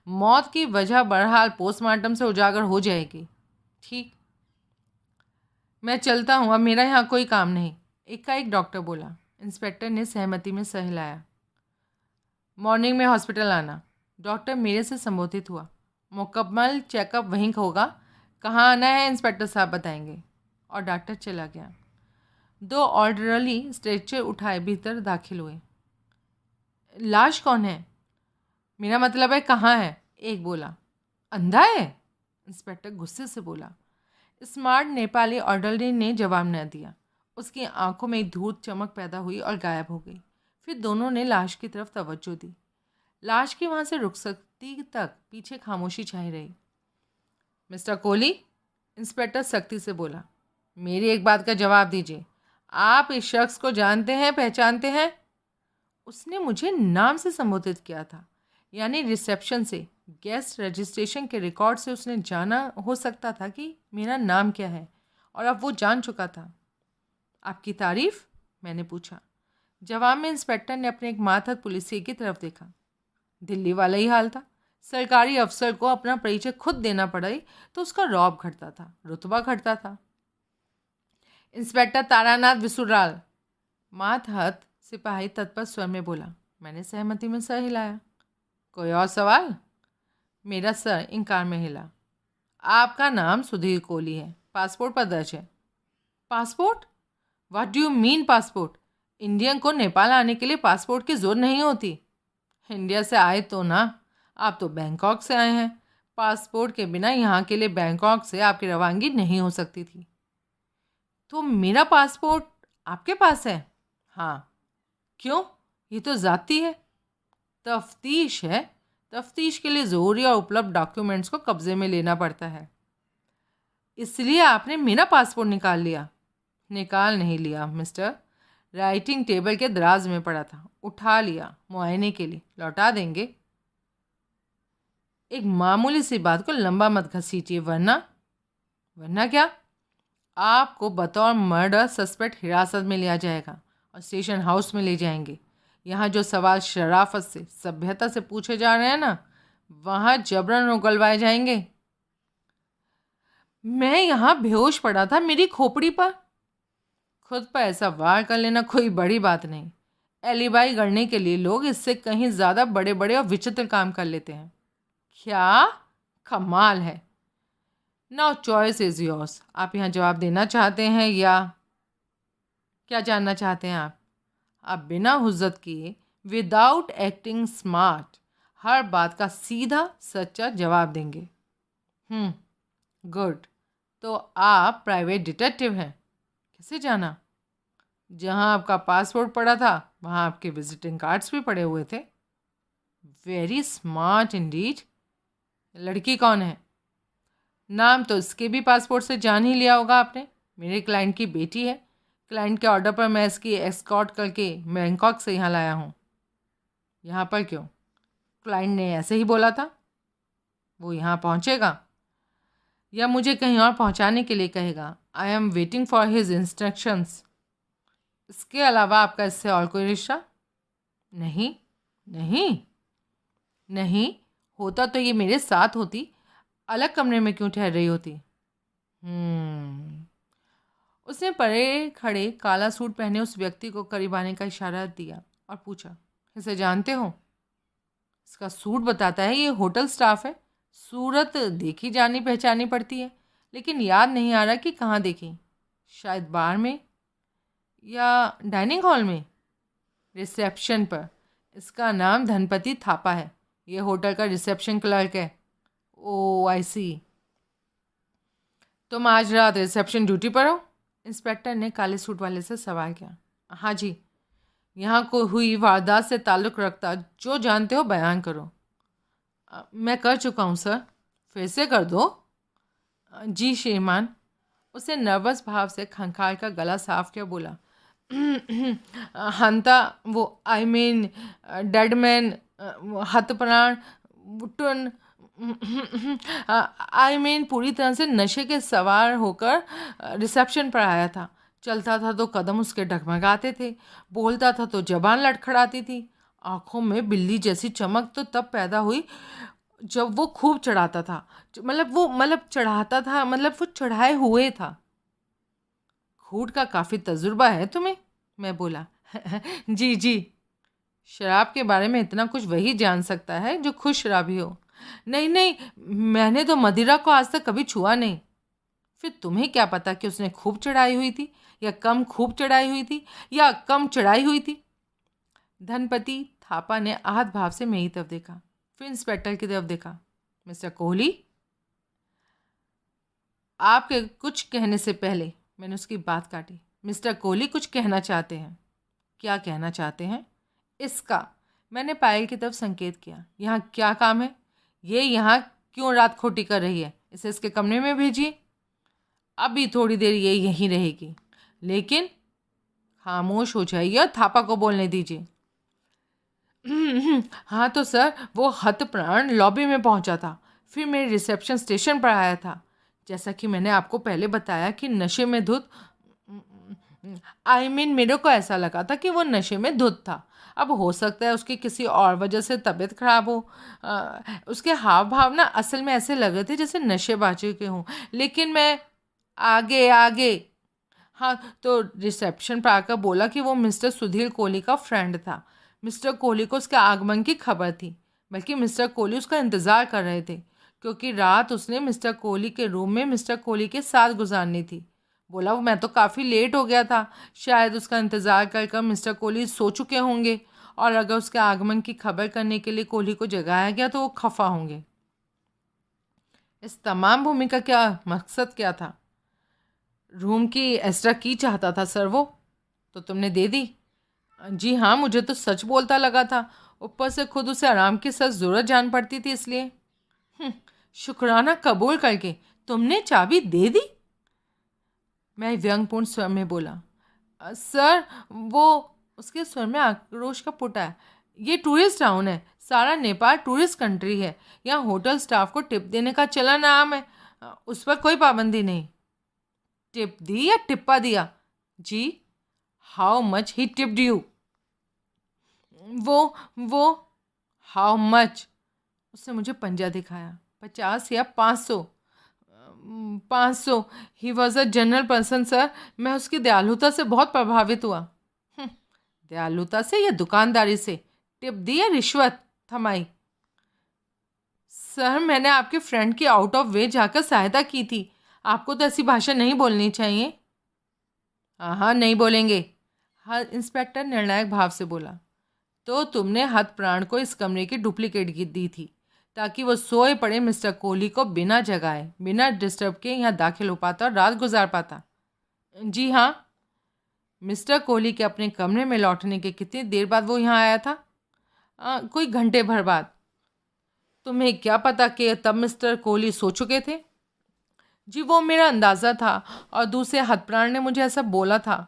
A: मौत की वजह बहरहाल पोस्टमार्टम से उजागर हो जाएगी। ठीक, मैं चलता हूँ, अब मेरा यहाँ कोई काम नहीं, एकाएक डॉक्टर बोला। इंस्पेक्टर ने सहमति में सह हिलाया। मॉर्निंग में हॉस्पिटल आना, डॉक्टर मेरे से संबोधित हुआ। मुकम्मल चेकअप वहीं होगा, कहाँ आना है इंस्पेक्टर साहब बताएंगे। और डॉक्टर चला गया। 2 ऑर्डरली स्ट्रेचर उठाए भीतर दाखिल हुए। लाश कौन है? मेरा मतलब है कहाँ है? एक बोला। अंधा है? इंस्पेक्टर गुस्से से बोला। स्मार्ट नेपाली ऑर्डरली ने जवाब न दिया। उसकी आंखों में एक धूत चमक पैदा हुई और गायब हो गई। फिर दोनों ने लाश की तरफ तवज्जो दी। लाश की वहाँ से रुखसती तक पीछे खामोशी छाई रही। मिस्टर कोहली, इंस्पेक्टर सख्ती से बोला, मेरी एक बात का जवाब दीजिए। आप इस शख्स को जानते हैं, पहचानते हैं? उसने मुझे नाम से संबोधित किया था, यानी रिसेप्शन से, गेस्ट रजिस्ट्रेशन के रिकॉर्ड से उसने जाना हो सकता था कि मेरा नाम क्या है, और अब वो जान चुका था। आपकी तारीफ? मैंने पूछा। जवाब में इंस्पेक्टर ने अपने एक मातहत पुलिसिया की तरफ देखा। दिल्ली वाला ही हाल था। सरकारी अफसर को अपना परिचय खुद देना पड़े तो उसका रौब घटता था, रुतबा घटता था। इंस्पेक्टर तारानाथ विसुराल, मातहत सिपाही तत्पर स्वर में बोला। मैंने सहमति में सर हिलाया। कोई और सवाल? मेरा सर इनकार में हिला। आपका नाम सुधीर कोहली है, पासपोर्ट पर दर्ज है। Passport? What do you mean passport? Indian को नेपाल आने के लिए पासपोर्ट की जरूरत नहीं होती। इंडिया से आए तो ना, आप तो बैंकॉक से आए हैं। पासपोर्ट के बिना यहाँ के लिए बैंकॉक से आपकी रवानगी नहीं हो सकती थी। तो मेरा पासपोर्ट आपके पास है? हाँ। क्यों? ये तो ज़ाती है। तफ्तीश है। तफ्तीश के लिए ज़रूरी और उपलब्ध डॉक्यूमेंट्स को कब्जे में लेना पड़ता है। इसलिए आपने मेरा पासपोर्ट निकाल लिया? निकाल नहीं लिया मिस्टर, राइटिंग टेबल के दराज में पड़ा था, उठा लिया मुआयने के लिए। लौटा देंगे? एक मामूली सी बात को लंबा मत घसीटिए, वरना क्या? आपको बतौर मर्डर सस्पेक्ट हिरासत में लिया जाएगा और स्टेशन हाउस में ले जाएंगे। यहाँ जो सवाल शराफत से, सभ्यता से पूछे जा रहे हैं ना, वहाँ जबरन उगलवाए जाएंगे। मैं यहाँ बेहोश पड़ा था मेरी खोपड़ी पर। खुद पर ऐसा वार कर लेना कोई बड़ी बात नहीं। एलिबाई गढ़ने के लिए लोग इससे कहीं ज़्यादा बड़े बड़े और विचित्र काम कर लेते हैं। क्या कमाल है। Now choice is yours. आप यहाँ जवाब देना चाहते हैं या क्या जानना चाहते हैं आप बिना हुज्जत किए, विदाउट एक्टिंग स्मार्ट, हर बात का सीधा सच्चा जवाब देंगे। गुड। तो आप प्राइवेट डिटेक्टिव हैं? कैसे जाना? जहाँ आपका पासपोर्ट पड़ा था वहाँ आपके विजिटिंग कार्ड्स भी पड़े हुए थे। Very smart Indeed. लड़की कौन है? नाम तो इसके भी पासपोर्ट से जान ही लिया होगा आपने। मेरे क्लाइंट की बेटी है। क्लाइंट के ऑर्डर पर मैं इसकी एस्कॉर्ट करके बैंकॉक से यहाँ लाया हूँ। यहाँ पर क्यों? क्लाइंट ने ऐसे ही बोला था। वो यहाँ पहुँचेगा या मुझे कहीं और पहुँचाने के लिए कहेगा? I am waiting for his instructions. इसके अलावा आपका इससे और कोई रिश्ता? नहीं नहीं नहीं। होता तो ये मेरे साथ होती, अलग कमरे में क्यों ठहर रही होती? उसने परे खड़े काला सूट पहने उस व्यक्ति को करीब आने का इशारा दिया और पूछा, इसे जानते हो? इसका सूट बताता है ये होटल स्टाफ है। सूरत देखी जानी पहचानी पड़ती है, लेकिन याद नहीं आ रहा कि कहाँ देखी। शायद बार में या डाइनिंग हॉल में। रिसेप्शन पर। इसका नाम धनपति थापा है। ये होटल का रिसेप्शन क्लर्क है। ओ आई सी। तुम आज रात रिसेप्शन ड्यूटी पर हो? इंस्पेक्टर ने काले सूट वाले से सवाल किया। हाँ जी। यहाँ को हुई वारदात से ताल्लुक़ रखता जो जानते हो बयान करो। मैं कर चुका हूँ सर। फिर से कर दो। जी श्रीमान। उसे नर्वस भाव से खंखार का गला साफ किया बोला। हंता वो आई मीन डेड मैन हतप्राण बुटन आई मीन पूरी तरह से नशे के सवार होकर रिसेप्शन पर आया था। चलता था तो कदम उसके डगमगाते थे, बोलता था तो जबान लड़खड़ाती थी। आंखों में बिल्ली जैसी चमक तो तब पैदा हुई जब वो खूब चढ़ाता था। चढ़ाता था मतलब वो चढ़ाए हुए था। खूट का काफ़ी तजुर्बा है तुम्हें? मैं बोला। जी जी। शराब के बारे में इतना कुछ वही जान सकता है जो खुद शराबी हो। नहीं नहीं, मैंने तो मदिरा को आज तक कभी छुआ नहीं। फिर तुम्हें क्या पता कि उसने खूब चढ़ाई हुई थी या कम खूब चढ़ाई हुई थी या कम चढ़ाई हुई थी? धनपति थापा ने आहत भाव से मेरी तरफ देखा, फिर इंस्पेक्टर की तरफ देखा। मिस्टर कोहली, आपके कुछ कहने से पहले मैंने उसकी बात काटी। मिस्टर कोहली कुछ कहना चाहते हैं। क्या कहना चाहते हैं? इसका, मैंने पायल की तरफ संकेत किया। यहाँ क्या काम है? ये यहाँ क्यों रात खोटी कर रही है? इसे इसके कमरे में भेजिए। अभी थोड़ी देर ये यहीं रहेगी, लेकिन खामोश हो जाइए और थापा को बोलने दीजिए। हाँ तो सर, वो हतप्राण लॉबी में पहुंचा था, फिर मेरे रिसेप्शन स्टेशन पर आया था। जैसा कि मैंने आपको पहले बताया कि नशे में धुत मेरे को ऐसा लगा था कि वो नशे में धुत था। अब हो सकता है उसकी किसी और वजह से तबीयत खराब हो। उसके हाव भाव ना असल में ऐसे लग रहे थे जैसे नशेबाजी के हों। लेकिन मैं आगे आगे हाँ तो रिसेप्शन पर आकर बोला कि वो मिस्टर सुधीर कोहली का फ्रेंड था। मिस्टर कोहली को उसके आगमन की खबर थी, बल्कि मिस्टर कोहली उसका इंतज़ार कर रहे थे, क्योंकि रात उसने मिस्टर कोहली के रूम में मिस्टर कोहली के साथ गुजारनी थी। बोला वो मैं तो काफ़ी लेट हो गया था, शायद उसका इंतज़ार कर कर मिस्टर कोहली सो चुके होंगे, और अगर उसके आगमन की खबर करने के लिए कोहली को जगाया गया तो वो खफा होंगे। इस तमाम भूमिका क्या मकसद क्या था? रूम की एक्स्ट्रा की चाहता था सर वो। तो तुमने दे दी? जी हाँ, मुझे तो सच बोलता लगा था, ऊपर से खुद उसे आराम की सच ज़रूरत जान पड़ती थी इसलिए। शुक्राना कबूल करके तुमने चाबी दे दी? मैं व्यंगपूर्ण स्वर में बोला। सर वो, उसके स्वर में आक्रोश का पुट आया। ये टूरिस्ट टाउन है, सारा नेपाल टूरिस्ट कंट्री है। यहाँ होटल स्टाफ को टिप देने का चलन आम है, उस पर कोई पाबंदी नहीं। टिप दी या टिप्पा दिया? जी। How much he tipped you? वो हाउ मच? उसने मुझे पंजा दिखाया। 50 या 500? 500। He was a general person sir. मैं उसकी दयालुता से बहुत प्रभावित हुआ। दयालुता से या दुकानदारी से? टिप दी या रिश्वत थमाई? सर मैंने आपके फ्रेंड की आउट ऑफ वे जाकर सहायता की थी। आपको तो ऐसी भाषा नहीं बोलनी चाहिए। हाँ नहीं बोलेंगे, हर इंस्पेक्टर निर्णायक भाव से बोला। तो तुमने हतप्राण को इस कमरे की डुप्लीकेट दी थी ताकि वो सोए पड़े मिस्टर कोहली को बिना जगाए, बिना डिस्टर्ब के यहाँ दाखिल हो पाता और रात गुजार पाता? जी हाँ। मिस्टर कोहली के अपने कमरे में लौटने के कितनी देर बाद वो यहाँ आया था? कोई घंटे भर बाद। तुम्हें क्या पता कि तब मिस्टर कोहली सो चुके थे? जी वो मेरा अंदाज़ा था, और दूसरे हतप्राण ने मुझे ऐसा बोला था।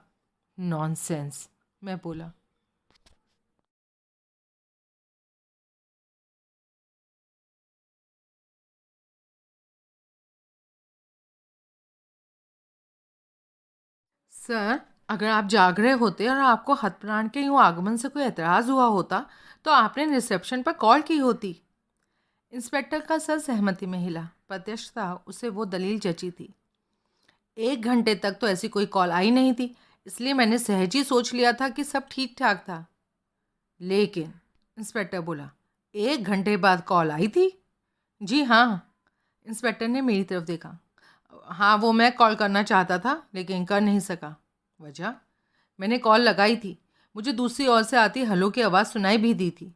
A: नॉनसेंस, मैं बोला। सर अगर आप जाग रहे होते और आपको हतप्राण के यूँ आगमन से कोई एतराज़ हुआ होता तो आपने रिसेप्शन पर कॉल की होती। इंस्पेक्टर का सर सहमति में हिला। प्रत्यक्ष था उसे वो दलील जची थी। 1 घंटे तक तो ऐसी कोई कॉल आई नहीं थी, इसलिए मैंने सहज ही सोच लिया था कि सब ठीक ठाक था। लेकिन इंस्पेक्टर बोला, 1 घंटे बाद कॉल आई थी? जी हाँ। इंस्पेक्टर ने मेरी तरफ देखा। हाँ वो मैं कॉल करना चाहता था लेकिन कर नहीं सका। वजह? मैंने कॉल लगाई थी, मुझे दूसरी ओर से आती हेलो की आवाज़ सुनाई भी दी थी,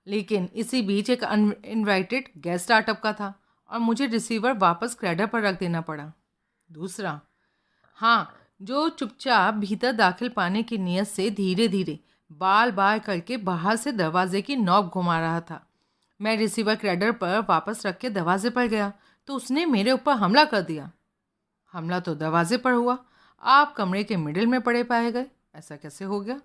A: लेकिन इसी बीच एक अनइनवाइटेड गेस्ट आ टपका था और मुझे रिसीवर वापस क्रेडर पर रख देना पड़ा। दूसरा, हाँ, जो चुपचाप भीतर दाखिल पाने की नीयत से धीरे धीरे बाल बाल करके बाहर से दरवाजे की नॉब घुमा रहा था। मैं रिसीवर क्रेडर पर वापस रख के दरवाजे पर गया तो उसने मेरे ऊपर हमला कर दिया। हमला तो दरवाजे पर हुआ, आप कमरे के मिडिल में पड़े पाए गए। ऐसा कैसे हो गया?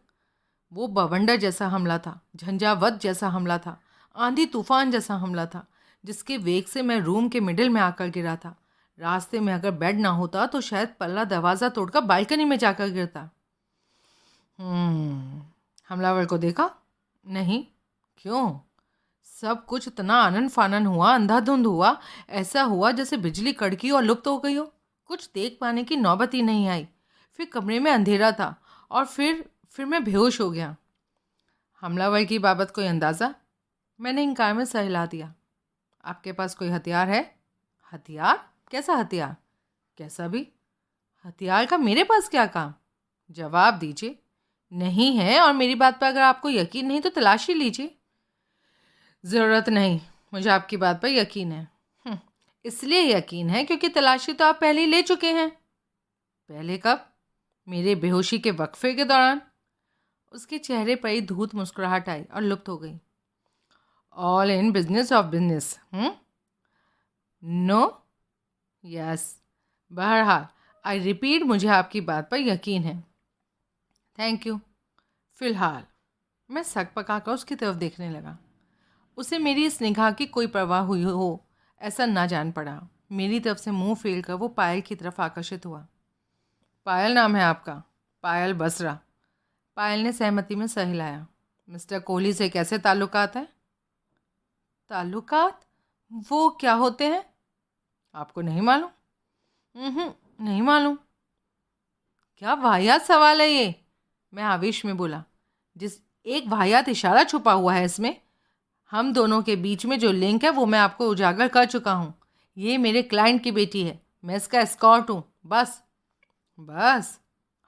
A: वो बवंडर जैसा हमला था, झंझावत जैसा हमला था, आंधी तूफान जैसा हमला था, जिसके वेग से मैं रूम के मिडिल में आकर गिरा था। रास्ते में अगर बेड ना होता तो शायद पल्ला दरवाज़ा तोड़कर बालकनी में जाकर गिरता। हमलावर को देखा? नहीं। क्यों? सब कुछ इतना आनन फानन हुआ, अंधाधुंध हुआ, ऐसा हुआ जैसे बिजली कड़की और लुप्त हो गई हो। कुछ देख पाने की नौबत ही नहीं आई। फिर कमरे में अंधेरा था और फिर मैं बेहोश हो गया। हमलावर की बाबत कोई अंदाज़ा? मैंने इनकार में सर हिला दिया। आपके पास कोई हथियार है? हथियार? कैसा हथियार? कैसा भी? हथियार का मेरे पास क्या काम? जवाब दीजिए। नहीं है, और मेरी बात पर अगर आपको यकीन नहीं तो तलाशी लीजिए। ज़रूरत नहीं, मुझे आपकी बात पर यकीन है। इसलिए यकीन है क्योंकि तलाशी तो आप पहले ही ले चुके हैं। पहले कब? मेरे बेहोशी के वक्फे के दौरान। उसके चेहरे पर ही धूत मुस्कुराहट आई और लुप्त हो गई। All in business of business. No? Yes. बहरहाल, आई रिपीट, मुझे आपकी बात पर यकीन है। Thank you. फिलहाल मैं सक पकाकर उसकी तरफ देखने लगा। उसे मेरी इस निगाह की कोई परवाह हुई हो ऐसा ना जान पड़ा। मेरी तरफ से मुंह फेर कर वो पायल की तरफ आकर्षित हुआ। पायल नाम है आपका? पायल बसरा। पायल ने सहमति में सर हिलाया। मिस्टर कोहली से कैसे ताल्लुकात हैं? ताल्लुकात? वो क्या होते हैं? आपको नहीं मालूम? नहीं मालूम। क्या वाहियात सवाल है ये, मैं आवेश में बोला। जिस एक वाहियात इशारा छुपा हुआ है इसमें। हम दोनों के बीच में जो लिंक है वो मैं आपको उजागर कर चुका हूँ। ये मेरे क्लाइंट की बेटी है, मैं इसका एस्कॉर्ट हूँ। बस। बस?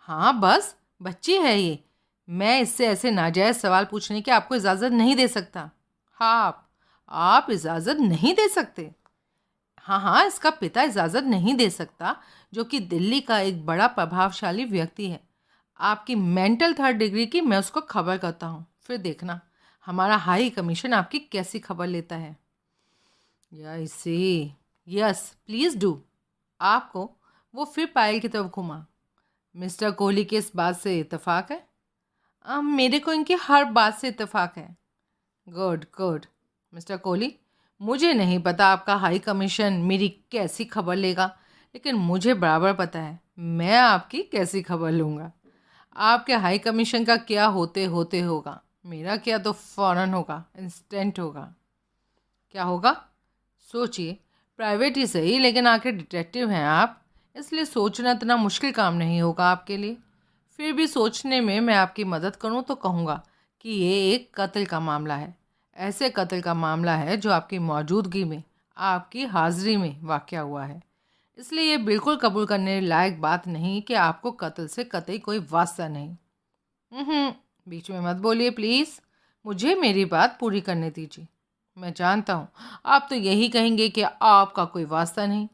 A: हाँ बस, बच्ची है ये। मैं इससे ऐसे नाजायज़ सवाल पूछने की आपको इजाज़त नहीं दे सकता। हाँ, आप इजाज़त नहीं दे सकते? हाँ, इसका पिता इजाज़त नहीं दे सकता, जो कि दिल्ली का एक बड़ा प्रभावशाली व्यक्ति है। आपकी मेंटल 3rd डिग्री की मैं उसको खबर करता हूँ, फिर देखना हमारा हाई कमीशन आपकी कैसी खबर लेता है। Yes, please do. आपको? वो फिर पायल की तरफ घुमा। मिस्टर कोहली की इस बात से इत्तेफाक है? मेरे को इनकी हर बात से इत्तेफाक है। Good good. मिस्टर कोहली, मुझे नहीं पता आपका हाई कमीशन मेरी कैसी खबर लेगा, लेकिन मुझे बराबर पता है मैं आपकी कैसी खबर लूँगा। आपके हाई कमीशन का क्या होते होते होगा, मेरा क्या तो फ़ौरन होगा, इंस्टेंट होगा। क्या होगा? सोचिए। प्राइवेट ही सही, लेकिन आखिर डिटेक्टिव हैं आप, इसलिए सोचना इतना मुश्किल काम नहीं होगा आपके लिए। फिर भी सोचने में मैं आपकी मदद करूं तो कहूँगा कि ये एक कत्ल का मामला है। ऐसे कत्ल का मामला है जो आपकी मौजूदगी में, आपकी हाजिरी में वाक़या हुआ है। इसलिए ये बिल्कुल कबूल करने लायक बात नहीं कि आपको कत्ल से कतई कोई वास्ता नहीं। बीच में मत बोलिए प्लीज़, मुझे मेरी बात पूरी करने दीजिए। मैं जानता हूँ आप तो यही कहेंगे कि आपका कोई वास्ता नहीं।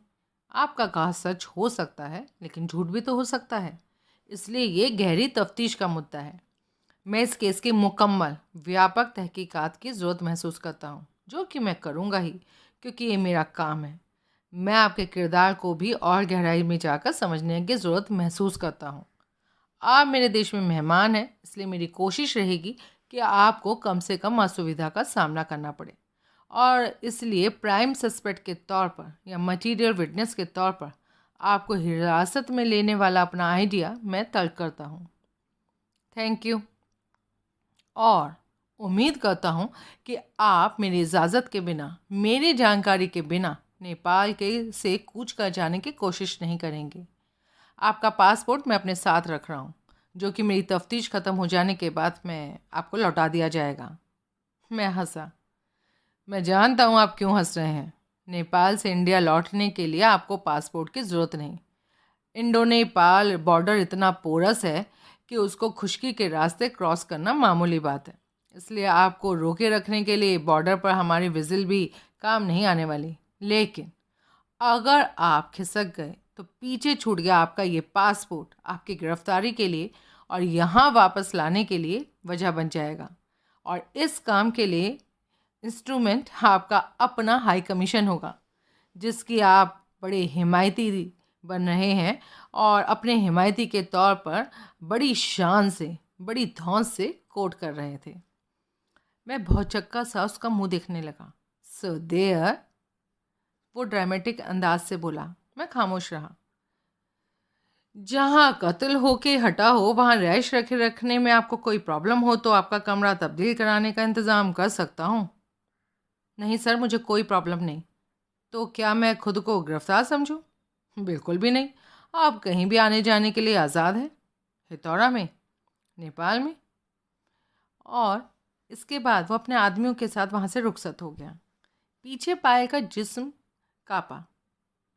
A: आपका कहा सच हो सकता है, लेकिन झूठ भी तो हो सकता है। इसलिए ये गहरी तफ्तीश का मुद्दा है। मैं इस केस की मुकम्मल व्यापक तहकीकात की ज़रूरत महसूस करता हूँ, जो कि मैं करूँगा ही, क्योंकि ये मेरा काम है। मैं आपके किरदार को भी और गहराई में जाकर समझने की ज़रूरत महसूस करता हूँ। आप मेरे देश में मेहमान हैं, इसलिए मेरी कोशिश रहेगी कि आपको कम से कम असुविधा का सामना करना पड़े, और इसलिए प्राइम सस्पेक्ट के तौर पर या मटीरियल विटनेस के तौर पर आपको हिरासत में लेने वाला अपना आइडिया मैं तर्क करता हूँ। Thank you. और उम्मीद करता हूँ कि आप मेरी इजाज़त के बिना, मेरी जानकारी के बिना नेपाल के से कूच कर जाने की कोशिश नहीं करेंगे। आपका पासपोर्ट मैं अपने साथ रख रहा हूँ, जो कि मेरी तफ्तीश ख़त्म हो जाने के बाद मैं आपको लौटा दिया जाएगा। मैं हंसा। मैं जानता हूँ आप क्यों हंस रहे हैं। नेपाल से इंडिया लौटने के लिए आपको पासपोर्ट की ज़रूरत नहीं। इंडो नेपाल बॉर्डर इतना पोरस है कि उसको खुश्की के रास्ते क्रॉस करना मामूली बात है। इसलिए आपको रोके रखने के लिए बॉर्डर पर हमारी विजिल भी काम नहीं आने वाली। लेकिन अगर आप खिसक गए तो पीछे छूट गया आपका ये पासपोर्ट आपकी गिरफ्तारी के लिए और यहाँ वापस लाने के लिए वजह बन जाएगा। और इस काम के लिए इंस्ट्रूमेंट आपका अपना हाई कमीशन होगा, जिसकी आप बड़े हिमायती बन रहे हैं और अपने हिमायती के तौर पर बड़ी शान से, बड़ी धौंस से कोट कर रहे थे। मैं बहुत चक्का सा उसका मुंह देखने लगा। सो देयर, वो ड्रामेटिक अंदाज से बोला। मैं खामोश रहा। जहाँ कत्ल होके हटा हो वहाँ रैश रखने में आपको कोई प्रॉब्लम हो तो आपका कमरा तब्दील कराने का इंतज़ाम कर सकता हूँ। नहीं सर, मुझे कोई प्रॉब्लम नहीं। तो क्या मैं खुद को गिरफ्तार समझूं? बिल्कुल भी नहीं। आप कहीं भी आने जाने के लिए आज़ाद हैं, हितौरा में, नेपाल में। और इसके बाद वो अपने आदमियों के साथ वहाँ से रुखसत हो गया। पीछे पायल का जिस्म काँपा।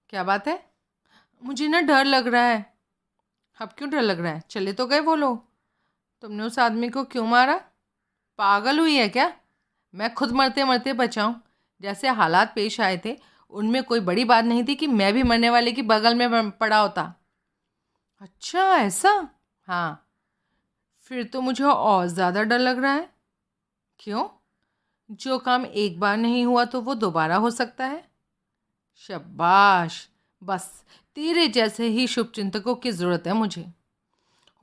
A: क्या बात है? मुझे ना डर लग रहा है। अब क्यों डर लग रहा है? चले तो गए वो लोग। तुमने उस आदमी को क्यों मारा? पागल हुई है क्या? मैं खुद मरते मरते बचाऊं। जैसे हालात पेश आए थे उनमें कोई बड़ी बात नहीं थी कि मैं भी मरने वाले की बगल में पड़ा होता। अच्छा ऐसा? हाँ। फिर तो मुझे और ज़्यादा डर लग रहा है। क्यों? जो काम एक बार नहीं हुआ तो वो दोबारा हो सकता है। शाबाश, बस तेरे जैसे ही शुभचिंतकों की ज़रूरत है मुझे।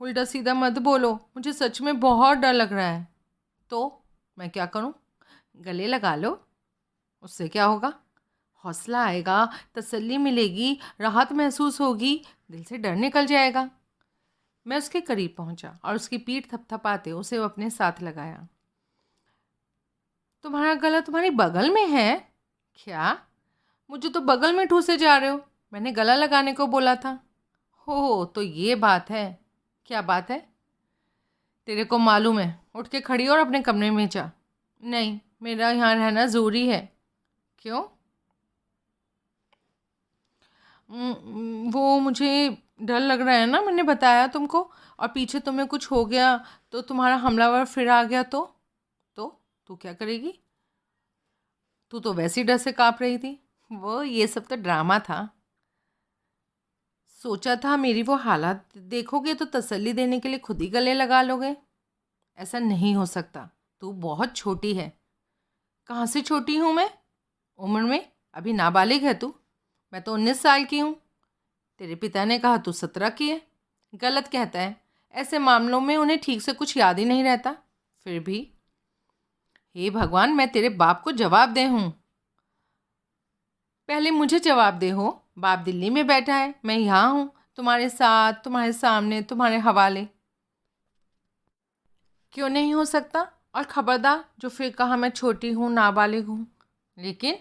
A: उल्टा सीधा मत बोलो, मुझे सच में बहुत डर लग रहा है। तो मैं क्या करूं? गले लगा लो। उससे क्या होगा? हौसला आएगा, तसल्ली मिलेगी, राहत महसूस होगी, दिल से डर निकल जाएगा। मैं उसके करीब पहुंचा और उसकी पीठ थपथपाते उसे अपने साथ लगाया। तुम्हारा गला तुम्हारी बगल में है क्या? मुझे तो बगल में ठूसे जा रहे हो। मैंने गला लगाने को बोला था। हो तो ये बात है। क्या बात है? तेरे को मालूम है। उठ के खड़ी और अपने कमरे में जा। नहीं, मेरा यहाँ रहना ज़रूरी है। क्यों? वो मुझे डर लग रहा है ना, मैंने बताया तुमको। और पीछे तुम्हें कुछ हो गया तो तुम्हारा हमलावर फिर आ गया तो तू क्या करेगी? तू तो वैसी डर से काँप रही थी। वो ये सब तो ड्रामा था। सोचा था मेरी वो हालत देखोगे तो तसल्ली देने के लिए खुद ही गले लगा लोगे। ऐसा नहीं हो सकता। तू बहुत छोटी है। कहाँ से छोटी हूँ मैं? उम्र में अभी नाबालिग है तू। मैं तो 19 साल की हूँ। तेरे पिता ने कहा तू 17 की है। गलत कहता है। ऐसे मामलों में उन्हें ठीक से कुछ याद ही नहीं रहता। फिर भी हे भगवान, मैं तेरे बाप को जवाब दे हूँ। पहले मुझे जवाब दे हो। बाप दिल्ली में बैठा है, मैं यहाँ हूँ, तुम्हारे साथ, तुम्हारे सामने, तुम्हारे हवाले। क्यों नहीं हो सकता? और खबरदार जो फिर कहा मैं छोटी हूँ, नाबालिग हूँ। लेकिन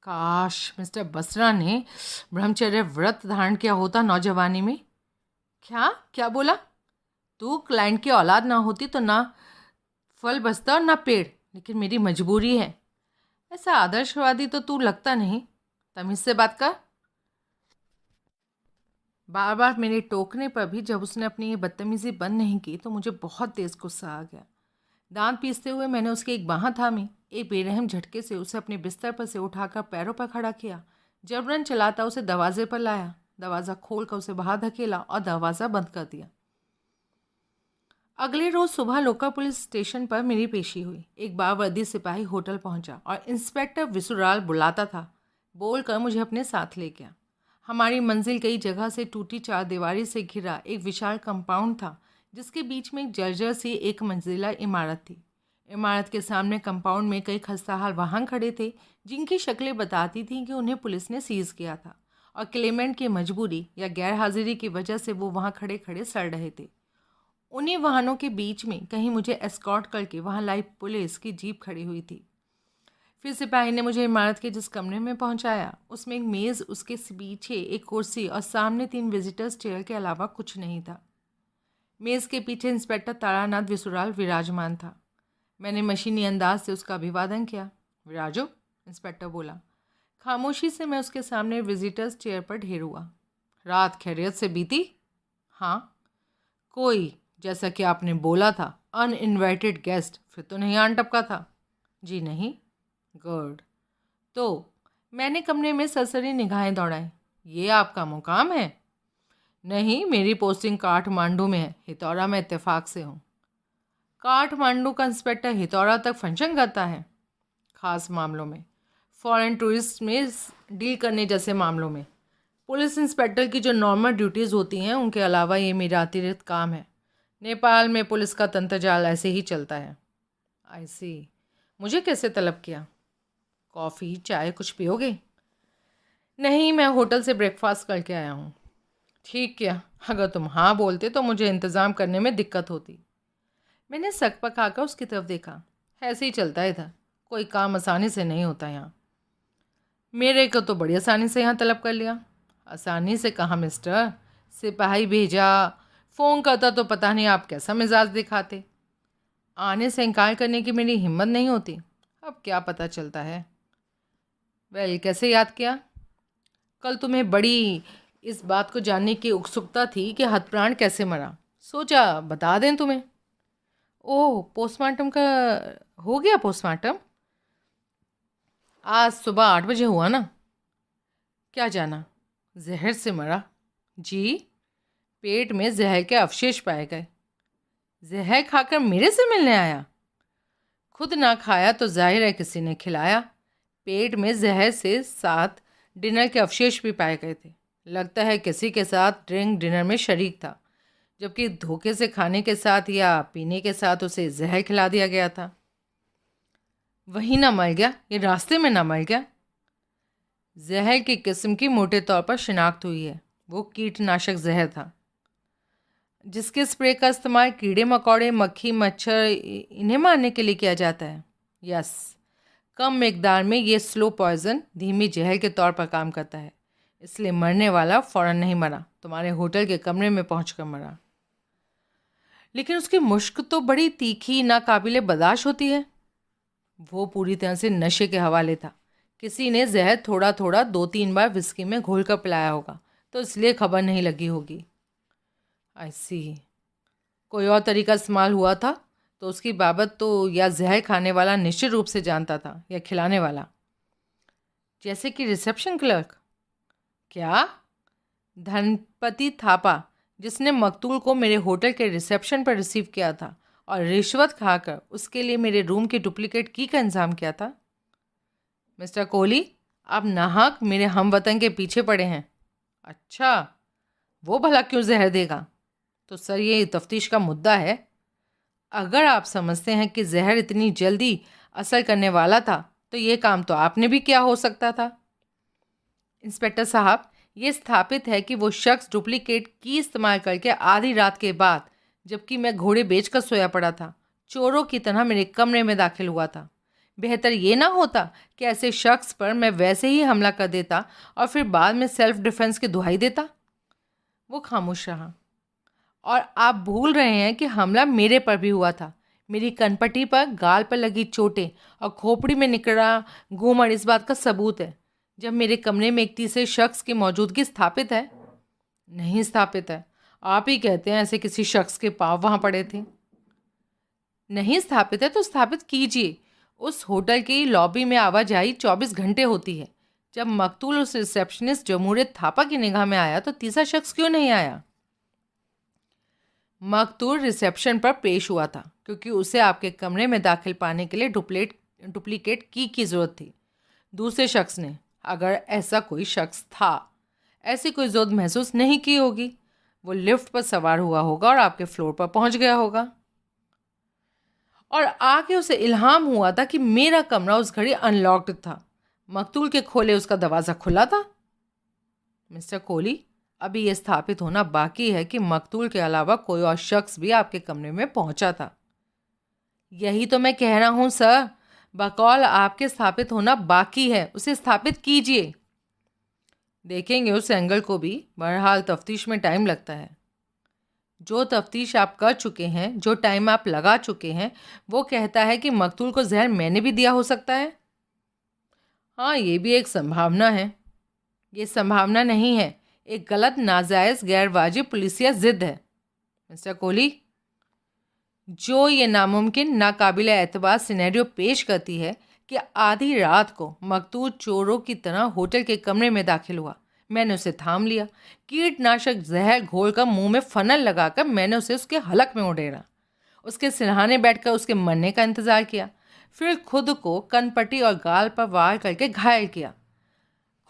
A: काश मिस्टर बसरा ने ब्रह्मचर्य व्रत धारण किया होता नौजवानी में। क्या क्या बोला? तू क्लाइंट की औलाद ना होती तो ना फल बसता और ना पेड़, लेकिन मेरी मजबूरी है। ऐसा आदर्शवादी तो तू लगता नहीं। तमीज़ से बात कर। बार बार मेरे टोकने पर भी जब उसने अपनी ये बदतमीज़ी बंद नहीं की तो मुझे बहुत तेज़ गुस्सा आ गया। दांत पीसते हुए मैंने उसकी एक बाँह थामी। एक बेरहम झटके से उसे अपने बिस्तर पर से उठाकर पैरों पर खड़ा किया। जबरन चलाता उसे दरवाजे पर लाया। दरवाज़ा खोल कर उसे बाहर धकेला और दरवाज़ा बंद कर दिया। अगले रोज़ सुबह लोकल पुलिस स्टेशन पर मेरी पेशी हुई। एक बावर्दी सिपाही होटल पहुंचा और इंस्पेक्टर विसुराल बुलाता था बोलकर मुझे अपने साथ ले गया। हमारी मंजिल कई जगह से टूटी चारदीवारी से घिरा एक विशाल कंपाउंड था, जिसके बीच में एक जर्जर सी एक मंजिला इमारत थी। इमारत के सामने कंपाउंड में कई खस्ताहाल वाहन खड़े थे, जिनकी शक्लें बताती थीं कि उन्हें पुलिस ने सीज किया था और क्लेमेंट की मजबूरी या गैर हाजिरी की वजह से वो वहाँ खड़े खड़े सड़ रहे थे। उन्हीं वाहनों के बीच में कहीं मुझे एस्कॉर्ट करके वहाँ लाइव पुलिस की जीप खड़ी हुई थी। फिर सिपाही ने मुझे इमारत के जिस कमरे में पहुंचाया, उसमें एक मेज़, उसके पीछे एक कुर्सी और सामने 3 विजिटर्स चेयर के अलावा कुछ नहीं था। मेज़ के पीछे इंस्पेक्टर तारानाथ विसुराल विराजमान था। मैंने मशीनी अंदाज से उसका अभिवादन किया। विराजो, इंस्पेक्टर बोला। खामोशी से मैं उसके सामने विजिटर्स चेयर पर ढेर हुआ। रात खैरियत से बीती? हाँ। कोई, जैसा कि आपने बोला था, अनइनवाइटेड गेस्ट फिर तो नहीं आन टपका था? जी नहीं। गुड। तो मैंने कमरे में सरसरी निगाहें दौड़ाई। ये आपका मुकाम है? नहीं, मेरी पोस्टिंग काठमांडू में है। हितौरा में इत्तेफाक से हूँ। काठमांडू का इंस्पेक्टर हितौरा तक फंक्शन करता है? खास मामलों में, फॉरेन टूरिस्ट में डील करने जैसे मामलों में। पुलिस इंस्पेक्टर की जो नॉर्मल ड्यूटीज़ होती हैं उनके अलावा ये मेरा अतिरिक्त काम है। नेपाल में पुलिस का तंत्रजाल ऐसे ही चलता है। आई सी। मुझे कैसे तलब किया? कॉफ़ी चाय कुछ पियोगे? नहीं, मैं होटल से ब्रेकफास्ट करके आया हूँ। ठीक किया। अगर तुम हाँ बोलते तो मुझे इंतज़ाम करने में दिक्कत होती। मैंने सक पकाकर उसकी तरफ देखा। ऐसे ही चलता है इधर, कोई काम आसानी से नहीं होता यहाँ। मेरे को तो बड़ी आसानी से यहाँ तलब कर लिया। आसानी से कहाँ मिस्टर, सिपाही भेजा, फ़ोन करता तो पता नहीं आप कैसा मिजाज दिखाते। आने से इनकार करने की मेरी हिम्मत नहीं होती। अब क्या पता चलता है। वेल, कैसे याद किया? कल तुम्हें बड़ी इस बात को जानने की उत्सुकता थी कि हथप्राण कैसे मरा। सोचा बता दें तुम्हें। ओह, पोस्टमार्टम का हो गया? पोस्टमार्टम आज सुबह 8 बजे हुआ ना? क्या जाना? जहर से मरा। जी, पेट में जहर के अवशेष पाए गए। जहर खाकर मेरे से मिलने आया? खुद ना खाया तो जाहिर है किसी ने खिलाया। पेट में जहर से साथ डिनर के अवशेष भी पाए गए थे। लगता है किसी के साथ डिनर में शरीक था, जबकि धोखे से खाने के साथ या पीने के साथ उसे जहर खिला दिया गया था। वही ना मर गया, ये रास्ते में ना मर गया। जहर की किस्म की मोटे तौर पर शिनाख्त हुई है। वो कीटनाशक जहर था जिसके स्प्रे का इस्तेमाल कीड़े मकोड़े, मक्खी, मच्छर इन्हें मारने के लिए किया जाता है। यस, कम मिकदार में ये स्लो पॉइजन धीमी जहर के तौर पर काम करता है। इसलिए मरने वाला फ़ौरन नहीं मरा, तुम्हारे होटल के कमरे में पहुंचकर मरा। लेकिन उसकी मुश्क तो बड़ी तीखी, नाकाबिले बर्दाश्त होती है। वो पूरी तरह से नशे के हवाले था। किसी ने जहर थोड़ा थोड़ा 2-3 बार विस्की में घोल कर पिलाया होगा, तो इसलिए खबर नहीं लगी होगी। आई सी। कोई और तरीका इस्तेमाल हुआ था तो उसकी बाबत तो या जहर खाने वाला निश्चित रूप से जानता था या खिलाने वाला। जैसे कि रिसेप्शन क्लर्क। क्या? धनपति थापा, जिसने मकतूल को मेरे होटल के रिसेप्शन पर रिसीव किया था और रिश्वत खाकर उसके लिए मेरे रूम की डुप्लीकेट की का इंतजाम किया था। मिस्टर कोहली, आप नाहक मेरे हमवतन के पीछे पड़े हैं। अच्छा, वो भला क्यों जहर देगा? तो सर, ये तफ्तीश का मुद्दा है। अगर आप समझते हैं कि जहर इतनी जल्दी असर करने वाला था तो ये काम तो आपने भी किया हो सकता था। इंस्पेक्टर साहब, ये स्थापित है कि वो शख्स डुप्लीकेट की इस्तेमाल करके आधी रात के बाद, जबकि मैं घोड़े बेचकर सोया पड़ा था, चोरों की तरह मेरे कमरे में दाखिल हुआ था। बेहतर ये ना होता कि ऐसे शख्स पर मैं वैसे ही हमला कर देता और फिर बाद में सेल्फ डिफेंस की दुहाई देता। वो खामोश रहा। और आप भूल रहे हैं कि हमला मेरे पर भी हुआ था। मेरी कनपट्टी पर, गाल पर लगी चोटें और खोपड़ी में निकला घूमड़ इस बात का सबूत है। जब मेरे कमरे में एक तीसरे शख्स की मौजूदगी स्थापित है? नहीं स्थापित है। आप ही कहते हैं ऐसे किसी शख्स के पाँव वहाँ पड़े थे। नहीं स्थापित है तो स्थापित कीजिए। उस होटल की लॉबी में आवाजाही 24 घंटे होती है। जब मकतूल उस रिसेप्शनिस्ट जमूरियत थापा की निगाह में आया तो तीसरा शख्स क्यों नहीं आया? मकतूल रिसेप्शन पर पेश हुआ था क्योंकि उसे आपके कमरे में दाखिल पाने के लिए डुप्लीकेट की ज़रूरत थी। दूसरे शख्स ने, अगर ऐसा कोई शख्स था, ऐसी कोई ज़रूरत महसूस नहीं की होगी। वो लिफ्ट पर सवार हुआ होगा और आपके फ्लोर पर पहुंच गया होगा और आके उसे इल्हाम हुआ था कि मेरा कमरा उस घड़ी अनलॉक्ड था। मकतूल के खोले उसका दरवाज़ा खुला था। मिस्टर कोहली, अभी यह स्थापित होना बाकी है कि मकतूल के अलावा कोई और शख्स भी आपके कमरे में पहुंचा था। यही तो मैं कह रहा हूं सर, बकौल आपके स्थापित होना बाकी है। उसे स्थापित कीजिए। देखेंगे उस एंगल को भी। बहरहाल तफ्तीश में टाइम लगता है। जो तफ्तीश आप कर चुके हैं, जो टाइम आप लगा चुके हैं, वो कहता है कि मकतूल को जहर मैंने भी दिया हो सकता है। हाँ, ये भी एक संभावना है। ये संभावना नहीं है, एक गलत, नाजायज़, गैर वाजिब पुलिसिया जिद है। मिस्टर कोहली, जो ये नामुमकिन, नाकाबिल एतबार सिनेरियो पेश करती है कि आधी रात को मकतूल चोरों की तरह होटल के कमरे में दाखिल हुआ। मैंने उसे थाम लिया। कीटनाशक जहर घोलकर मुंह में फनल लगाकर मैंने उसे उसके हलक में उड़ेला। उसके सिरहाने बैठकर उसके मरने का इंतज़ार किया। फिर खुद को कनपट्टी और गाल पर वार करके घायल किया,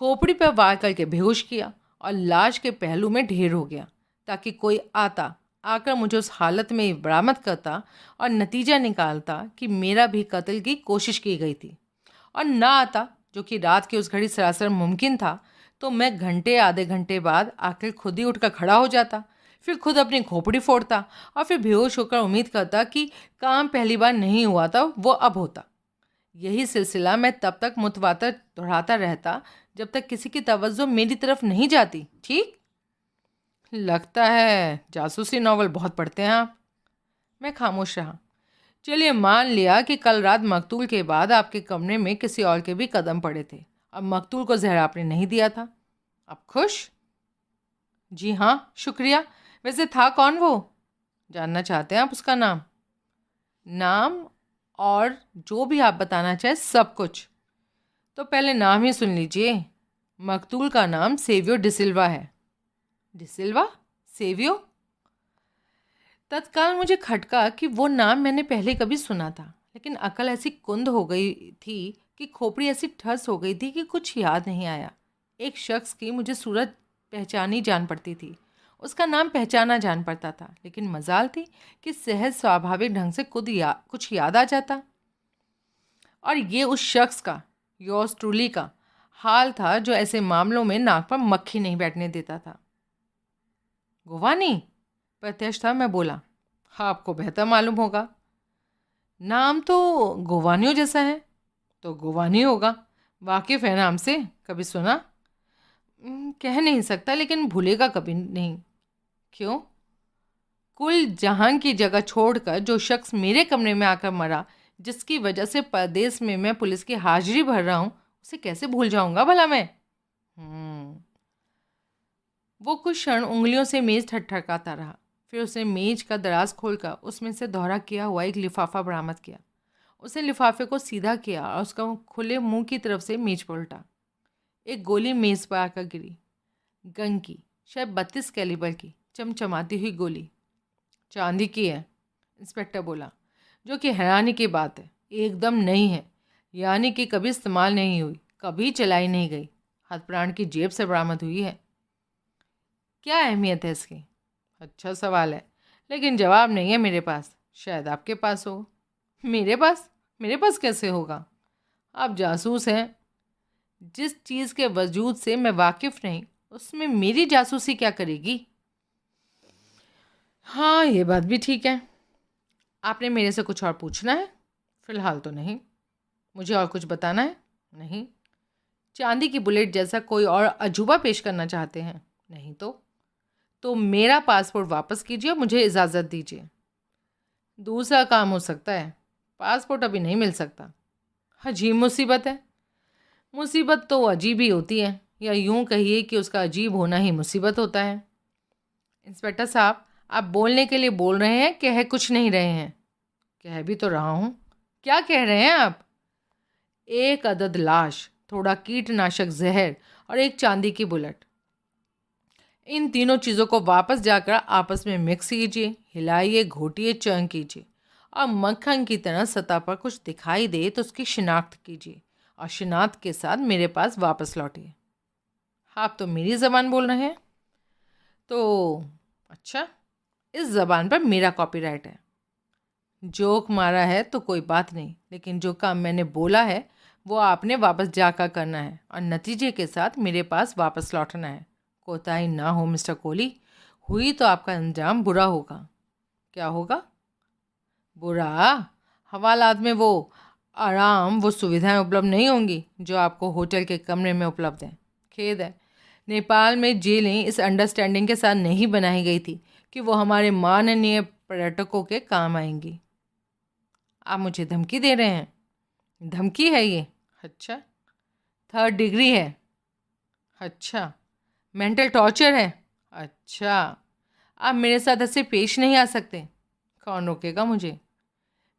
A: खोपड़ी पर वार करके बेहोश किया और लाश के पहलू में ढेर हो गया, ताकि कोई आकर मुझे उस हालत में बरामद करता और नतीजा निकालता कि मेरा भी कत्ल की कोशिश की गई थी। और ना आता, जो कि रात की उस घड़ी सरासर मुमकिन था, तो मैं घंटे आधे घंटे बाद आखिर खुद ही उठकर खड़ा हो जाता, फिर खुद अपनी खोपड़ी फोड़ता और फिर बेहोश होकर उम्मीद करता कि काम पहली बार नहीं हुआ था वो अब होता। यही सिलसिला मैं तब तक मुतवातर दोहराता रहता जब तक किसी की तवज्जो मेरी तरफ नहीं जाती। ठीक, लगता है जासूसी नॉवल बहुत पढ़ते हैं आप। मैं खामोश रहा। चलिए, मान लिया कि कल रात मकतूल के बाद आपके कमरे में किसी और के भी कदम पड़े थे। अब मकतूल को जहर आपने नहीं दिया था। अब खुश? जी हाँ, शुक्रिया। वैसे था कौन वो? जानना चाहते हैं आप उसका नाम? नाम और जो भी आप बताना चाहें, सब कुछ। तो पहले नाम ही सुन लीजिए। मकतूल का नाम सेवियो डिसिल्वा है। डिसिल्वा? सेवियो? तत्काल मुझे खटका कि वो नाम मैंने पहले कभी सुना था, लेकिन अकल ऐसी कुंद हो गई थी कि खोपड़ी ऐसी ठस हो गई थी कि कुछ याद नहीं आया। एक शख्स की मुझे सूरत पहचानी जान पड़ती थी, उसका नाम पहचाना जान पड़ता था, लेकिन मजाल थी कि सहज स्वाभाविक ढंग से कुछ याद आ जाता। और ये उस शख्स का, योर्स ट्रूली का हाल था, जो ऐसे मामलों में नाक पर मक्खी नहीं बैठने देता था। गोवानी? प्रत्यक्ष था, मैं बोला। हाँ, आपको बेहतर मालूम होगा। नाम तो गोवानियों जैसा है, तो गोवानी होगा। वाकिफ़ है नाम से? कभी सुना? कह नहीं सकता, लेकिन भूलेगा कभी नहीं। क्यों? कुल जहां की जगह छोड़कर जो शख्स मेरे कमरे में आकर मरा, जिसकी वजह से परदेश में मैं पुलिस की हाजिरी भर रहा हूँ, उसे कैसे भूल जाऊंगा भला मैं? वो कुछ क्षण उंगलियों से मेज ठटठकाता रहा। फिर उसने मेज का दराज खोलकर उसमें से दोहरा किया हुआ एक लिफाफा बरामद किया। उसने लिफाफे को सीधा किया और उसका खुले मुंह की तरफ से मेज पर उल्टा। एक गोली मेज पर आकर गिरी। गन की, शायद 32 कैलिबर की चमचमाती हुई गोली। चांदी की है, इंस्पेक्टर बोला, जो कि हैरानी की बात है, एकदम नहीं है। यानी कि कभी इस्तेमाल नहीं हुई, कभी चलाई नहीं गई, हथप्राण की जेब से बरामद हुई है। क्या अहमियत है इसकी? अच्छा सवाल है, लेकिन जवाब नहीं है मेरे पास। शायद आपके पास हो। मेरे पास? मेरे पास कैसे होगा? आप जासूस हैं। जिस चीज़ के वजूद से मैं वाकिफ़ नहीं, उसमें मेरी जासूसी क्या करेगी? हाँ, ये बात भी ठीक है। आपने मेरे से कुछ और पूछना है? फ़िलहाल तो नहीं। मुझे और कुछ बताना है? नहीं। चांदी की बुलेट जैसा कोई और अजूबा पेश करना चाहते हैं? नहीं। तो मेरा पासपोर्ट वापस कीजिए और मुझे इजाज़त दीजिए। दूसरा काम हो सकता है, पासपोर्ट अभी नहीं मिल सकता। अजीब मुसीबत है। मुसीबत तो अजीब ही होती है, या यूं कहिए कि उसका अजीब होना ही मुसीबत होता है। इंस्पेक्टर साहब, आप बोलने के लिए बोल रहे हैं, कह कुछ नहीं रहे हैं? कह भी तो रहा हूँ। क्या कह रहे हैं आप? एक अदद लाश, थोड़ा कीटनाशक जहर और एक चांदी की बुलेट। इन तीनों चीज़ों को वापस जाकर आपस में मिक्स कीजिए, हिलाइए, घोटिए, चर्न कीजिए, और मक्खन की तरह सतह पर कुछ दिखाई दे तो उसकी शिनाख्त कीजिए, और शिनाख्त के साथ मेरे पास वापस लौटिए। आप तो मेरी ज़बान बोल रहे हैं। तो अच्छा, इस ज़बान पर मेरा कॉपीराइट है। जोक मारा है तो कोई बात नहीं, लेकिन जो काम मैंने बोला है वो आपने वापस जाकर करना है, और नतीजे के साथ मेरे पास वापस लौटना है। कोताही ना हो मिस्टर कोहली, हुई तो आपका अंजाम बुरा होगा। क्या होगा? बुरा? हवालात में वो आराम, वो सुविधाएं उपलब्ध नहीं होंगी जो आपको होटल के कमरे में उपलब्ध हैं। खेद है, नेपाल में जेलें इस अंडरस्टैंडिंग के साथ नहीं बनाई गई थी कि वो हमारे माननीय पर्यटकों के काम आएंगी। आप मुझे धमकी दे रहे हैं? धमकी है ये? अच्छा। 3rd डिग्री है? अच्छा। मेंटल टॉर्चर है? अच्छा। आप मेरे साथ ऐसे पेश नहीं आ सकते। कौन रोकेगा मुझे?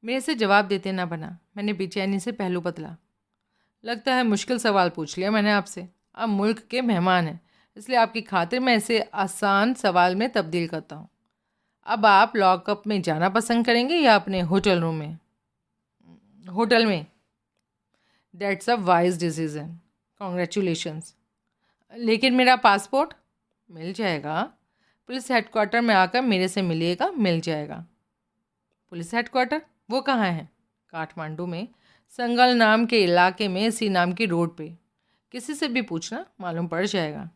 A: मेरे से जवाब देते ना बना। मैंने बेचैनी से पहलू बदला। लगता है मुश्किल सवाल पूछ लिया मैंने आपसे। आप मुल्क के मेहमान हैं, इसलिए आपकी खातिर मैं इसे आसान सवाल में तब्दील करता हूँ। अब आप लॉकअप में जाना पसंद करेंगे या अपने होटल रूम में? होटल में। That's a wise decision, congratulations. लेकिन मेरा पासपोर्ट? मिल जाएगा। पुलिस हेडक्वार्टर में आकर मेरे से मिलिएगा, मिल जाएगा। Police headquarter? वो कहाँ है? काठमांडू में, संगल नाम के इलाके में, इसी नाम की रोड पे। किसी से भी पूछना, मालूम पड़ जाएगा।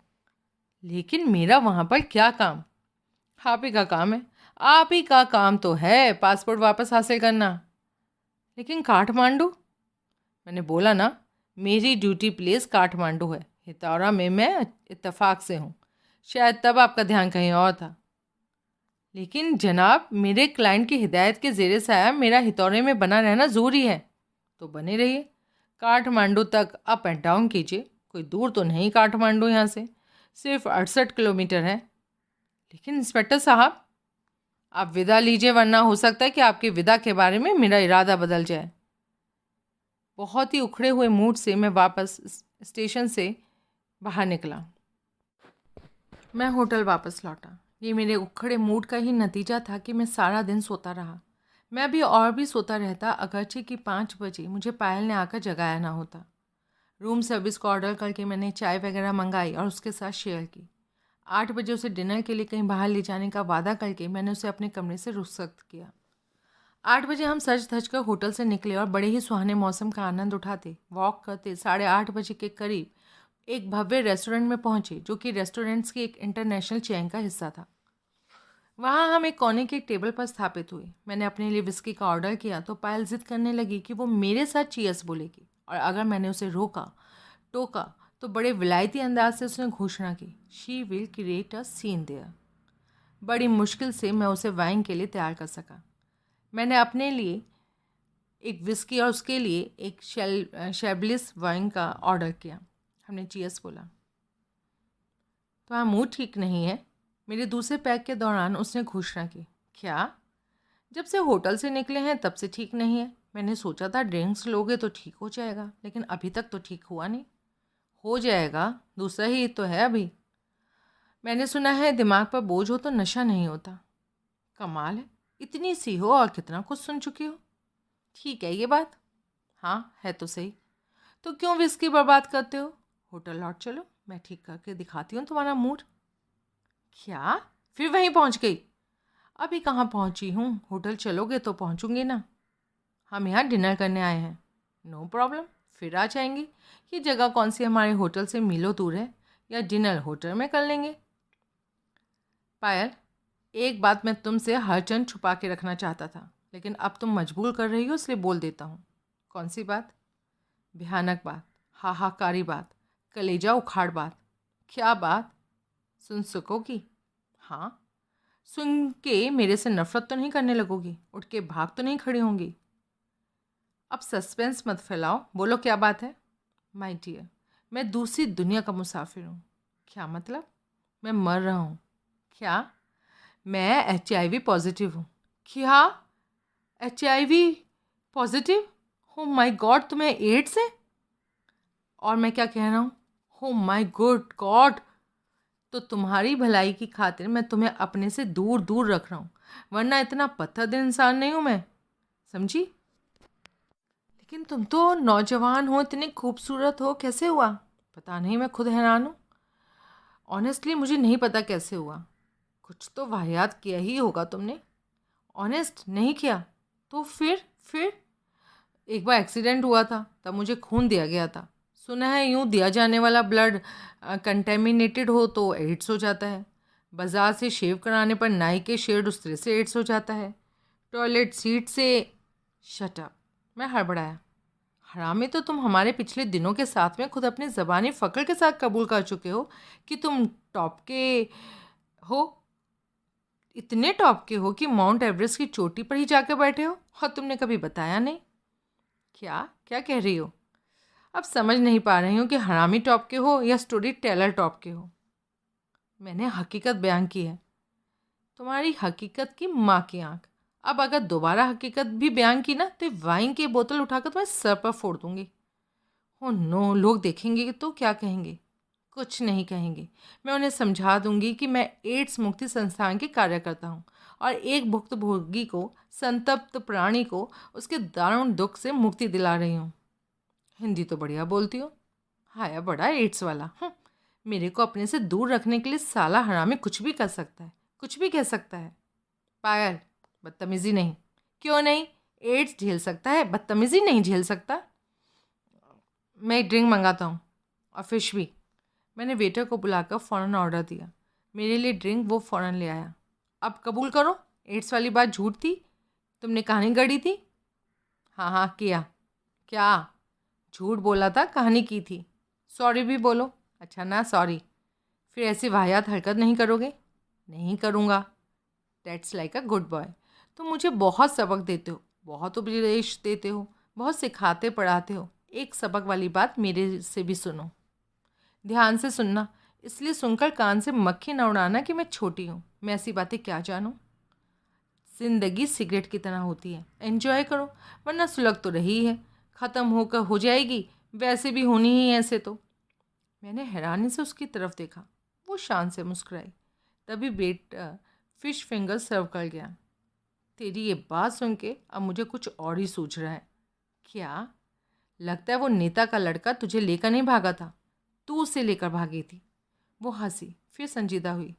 A: लेकिन मेरा वहाँ पर क्या काम? आप ही का काम है। आप ही का काम तो है पासपोर्ट वापस हासिल करना। लेकिन काठमांडू? मैंने बोला ना, मेरी ड्यूटी प्लेस काठमांडू है। हितौरा में मैं इत्तेफाक से हूँ। शायद तब आपका ध्यान कहीं और था। लेकिन जनाब, मेरे क्लाइंट की हिदायत के ज़ेरे साया मेरा हितौरे में बना रहना ज़रूरी है। तो बने रहिए। काठमांडू तक अप एंड डाउन कीजिए। कोई दूर तो नहीं काठमांडू यहाँ से, सिर्फ 68 किलोमीटर है। लेकिन इंस्पेक्टर साहब, आप विदा लीजिए, वरना हो सकता है कि आपकी विदा के बारे में मेरा इरादा बदल जाए। बहुत ही उखड़े हुए मूड से मैं वापस स्टेशन से बाहर निकला। मैं होटल वापस लौटा। ये मेरे उखड़े मूड का ही नतीजा था कि मैं सारा दिन सोता रहा। मैं अभी और भी सोता रहता, अगरचे कि 5 बजे मुझे पायल ने आकर जगाया ना होता। रूम सर्विस को ऑर्डर करके मैंने चाय वगैरह मंगाई और उसके साथ शेयर की। 8 बजे उसे डिनर के लिए कहीं बाहर ले जाने का वादा करके मैंने उसे अपने कमरे से रुखसत किया। 8 बजे हम सज धज कर होटल से निकले और बड़े ही सुहाने मौसम का आनंद उठाते वॉक करते 8:30 बजे के करीब एक भव्य रेस्टोरेंट में पहुंचे, जो कि रेस्टोरेंट्स की एक इंटरनेशनल चेन का हिस्सा था। वहाँ हम एक कोने के टेबल पर स्थापित हुए। मैंने अपने लिए विस्की का ऑर्डर किया तो पायल जिद करने लगी कि वो मेरे साथ चीयर्स बोलेगी, और अगर मैंने उसे रोका टोका तो बड़े विलायती अंदाज से उसने घोषणा की, she will create a scene there. बड़ी मुश्किल से मैं उसे वाइन के लिए तैयार कर सका। मैंने अपने लिए एक विस्की और उसके लिए एक शैबलिस वाइन का ऑर्डर किया। हमने चीयर्स बोला। तो हाँ, मूड ठीक नहीं है, मेरे दूसरे पैक के दौरान उसने घोषणा की। क्या? जब से होटल से निकले हैं तब से ठीक नहीं है। मैंने सोचा था ड्रिंक्स लोगे तो ठीक हो जाएगा, लेकिन अभी तक तो ठीक हुआ नहीं। हो जाएगा, दूसरा ही तो है अभी। मैंने सुना है दिमाग पर बोझ हो तो नशा नहीं होता। कमाल है, इतनी सी हो और कितना कुछ सुन चुकी हो। ठीक है ये बात। हाँ, है तो सही। तो क्यों विस्की बर्बाद करते हो? होटल लौट चलो, मैं ठीक करके दिखाती हूँ तुम्हारा मूड। क्या? फिर वहीं पहुँच गई? अभी कहाँ पहुँची हूँ, होटल चलोगे तो पहुँचूंगी ना। हम यहाँ डिनर करने आए हैं। नो प्रॉब्लम, फिर आ जाएंगी। ये जगह कौन सी हमारे होटल से मीलों दूर है, या डिनर होटल में कर लेंगे। पायल, एक बात मैं तुमसे हर चंद छुपा के रखना चाहता था, लेकिन अब तुम मजबूर कर रही हो, इसलिए बोल देता हूँ। कौन सी बात? भयानक बात, हाहाकारी बात, कलेजा उखाड़ बात। क्या बात? सुन सकोगी? हाँ। सुन के मेरे से नफरत तो नहीं करने लगोगी? उठ के भाग तो नहीं खड़ी होंगी? अब सस्पेंस मत फैलाओ, बोलो क्या बात है। माय डियर, मैं दूसरी दुनिया का मुसाफिर हूँ। क्या मतलब? मैं मर रहा हूँ। क्या? मैं HIV पॉजिटिव हूँ। क्या? HIV positive? हो माय गॉड, तुम्हें एड्स है? और मैं क्या कह रहा हूँ? हो माय गुड गॉड। तो तुम्हारी भलाई की खातिर मैं तुम्हें अपने से दूर दूर रख रहा हूँ, वरना इतना पत्थर दिल इंसान नहीं हूँ मैं, समझी? लेकिन तुम तो नौजवान हो, इतने खूबसूरत हो, कैसे हुआ? पता नहीं, मैं खुद हैरान हूँ। ऑनेस्टली मुझे नहीं पता कैसे हुआ। कुछ तो वाहियात किया ही होगा तुमने। ऑनेस्ट नहीं किया तो फिर एक बार एक्सीडेंट हुआ था, तब मुझे खून दिया गया था। सुना है यूँ दिया जाने वाला ब्लड कंटेमिनेटेड हो तो एड्स हो जाता है। बाजार से शेव कराने पर नाई के शेड उस से एड्स हो जाता है। टॉयलेट सीट से। शट अप, मैं हड़बड़ाया। हरामी, तो तुम हमारे पिछले दिनों के साथ में खुद अपने ज़बानी फ़क्र के साथ कबूल कर चुके हो कि तुम टॉप के हो। इतने टॉप के हो कि माउंट एवरेस्ट की चोटी पर ही जाकर बैठे हो, और तुमने कभी बताया नहीं। क्या क्या कह रही हो? अब समझ नहीं पा रही हूँ कि हरामी टॉप के हो या स्टोरी टेलर टॉप के हो। मैंने हकीकत बयान की है। तुम्हारी हकीकत की माँ की आँख। अब अगर दोबारा हकीकत भी बयान की ना, तो वाइन की बोतल उठाकर तुम्हें सर पर फोड़ दूंगी। हो नो, लोग देखेंगे तो क्या कहेंगे? कुछ नहीं कहेंगे। मैं उन्हें समझा दूंगी कि मैं एड्स मुक्ति संस्थान की कार्यकर्ता हूँ और एक भुक्तभोगी को, संतप्त प्राणी को उसके दारुण दुख से मुक्ति दिला रही हूँ। हिंदी तो बढ़िया बोलती हो। हाया बड़ा एड्स वाला। मेरे को अपने से दूर रखने के लिए साला हरामी कुछ भी कर सकता है, कुछ भी कह सकता है। पायल, बदतमीजी नहीं। क्यों नहीं? एड्स झेल सकता है, बदतमीजी नहीं झेल सकता। मैं एक ड्रिंक मंगाता हूँ और फिश भी। मैंने वेटर को बुलाकर फ़ौरन ऑर्डर दिया। मेरे लिए ड्रिंक वो फ़ौरन ले आया। अब कबूल करो, एड्स वाली बात झूठ थी, तुमने कहानी गढ़ी थी। हाँ हाँ किया। क्या? झूठ बोला था, कहानी की थी। सॉरी भी बोलो। अच्छा ना, सॉरी। फिर ऐसी वाहियात हरकत नहीं करोगे? नहीं करूँगा। That's like a good boy. तुम मुझे बहुत सबक देते हो, बहुत उपदेश देते हो, बहुत सिखाते पढ़ाते हो। एक सबक वाली बात मेरे से भी सुनो, ध्यान से सुनना। इसलिए सुनकर कान से मक्खी न उड़ाना कि मैं छोटी हूँ। मैं ऐसी बातें क्या जानूँ। ज़िंदगी सिगरेट की तरह होती है, एंजॉय करो, वरना सुलग तो रही है, ख़त्म होकर हो जाएगी। वैसे भी होनी ही ऐसे तो। मैंने हैरानी से उसकी तरफ देखा। वो शान से मुस्कुराई। तभी बेटा फिश फिंगर सर्व कर गया। तेरी ये बात सुन के अब मुझे कुछ और ही सूझ रहा है। क्या? लगता है वो नेता का लड़का तुझे लेकर नहीं भागा था, तू उसे लेकर भागी थी। वो हंसी, फिर संजीदा हुई।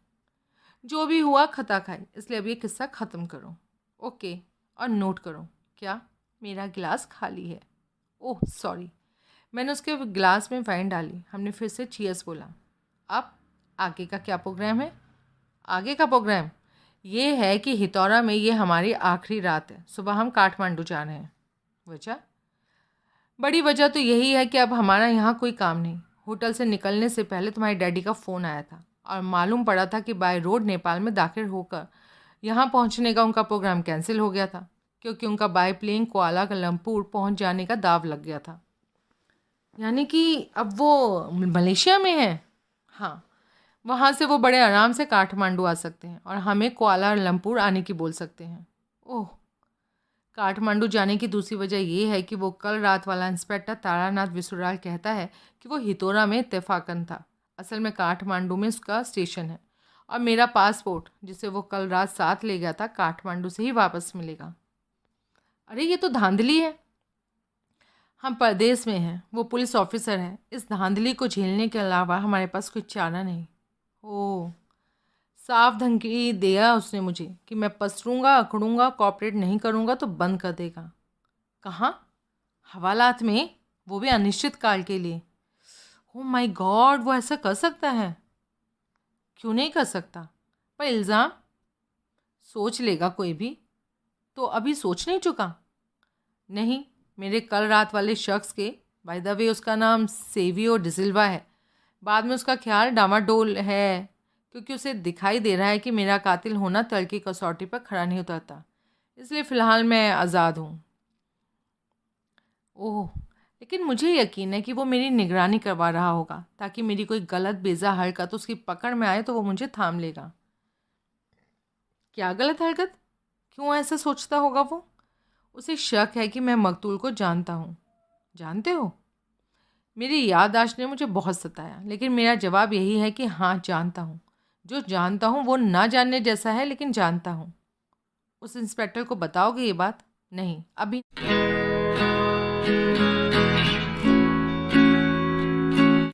A: जो भी हुआ खता खाई, इसलिए अब ये किस्सा ख़त्म करो। ओके, और नोट करो। क्या? मेरा गिलास खाली है। Oh sorry. मैंने उसके गिलास में वाइन डाली। हमने फिर से चीयर्स बोला। अब आगे का क्या प्रोग्राम है? आगे का प्रोग्राम ये है कि हितौरा में ये हमारी आखिरी रात है। सुबह हम काठमांडू जा रहे हैं। वजह? बड़ी वजह तो यही है कि अब हमारा यहाँ कोई काम नहीं। होटल से निकलने से पहले तुम्हारे डैडी का फ़ोन आया था और मालूम पड़ा था कि बाय रोड नेपाल में दाखिल होकर यहाँ पहुँचने का उनका प्रोग्राम कैंसिल हो गया था, क्योंकि उनका बाय प्लेन कुआलालंपुर पहुँच जाने का दाव लग गया था। यानी कि अब वो मलेशिया में है? हाँ, वहाँ से वो बड़े आराम से काठमांडू आ सकते हैं और हमें कुआलालंपुर आने की बोल सकते हैं। ओह, काठमांडू जाने की दूसरी वजह यह है कि वो कल रात वाला इंस्पेक्टर तारानाथ विसुराल कहता है कि वो हितोरा में इत्तेफाकन था। असल में काठमांडू में उसका स्टेशन है और मेरा पासपोर्ट, जिसे वो कल रात साथ ले गया था, काठमांडू से ही वापस मिलेगा। अरे ये तो धांधली है। हम परदेश में हैं, वो पुलिस ऑफिसर है। इस धांधली को झेलने के अलावा हमारे पास कोई चारा नहीं। ओह, साफ धमकी दिया उसने मुझे कि मैं पसरूंगा, अकड़ूंगा, कॉपरेट नहीं करूंगा तो बंद कर देगा। कहाँ? हवालात में, वो भी अनिश्चित काल के लिए। ओह माय गॉड, वो ऐसा कर सकता है? क्यों नहीं कर सकता? पर इल्ज़ाम सोच लेगा कोई भी। तो अभी सोच नहीं चुका? नहीं, मेरे कल रात वाले शख्स के, बाय द वे उसका नाम सेवियो डिसिल्वा है, बाद में उसका ख्याल डामाडोल है, क्योंकि उसे दिखाई दे रहा है कि मेरा कातिल होना तल की कसौटी पर खड़ा नहीं उतरता। इसलिए फ़िलहाल मैं आज़ाद हूँ। ओह, लेकिन मुझे यकीन है कि वो मेरी निगरानी करवा रहा होगा, ताकि मेरी कोई गलत बेजा हरकत उसकी पकड़ में आए तो वो मुझे थाम लेगा। क्या गलत हरकत? क्यों ऐसा सोचता होगा वो? उसे शक है कि मैं मकतूल को जानता हूँ। जानते हो? मेरी याददाश्त ने मुझे बहुत सताया, लेकिन मेरा जवाब यही है कि हाँ, जानता हूँ। जो जानता हूँ वो ना जानने जैसा है, लेकिन जानता हूँ। उस इंस्पेक्टर को बताओगे ये बात? नहीं, अभी।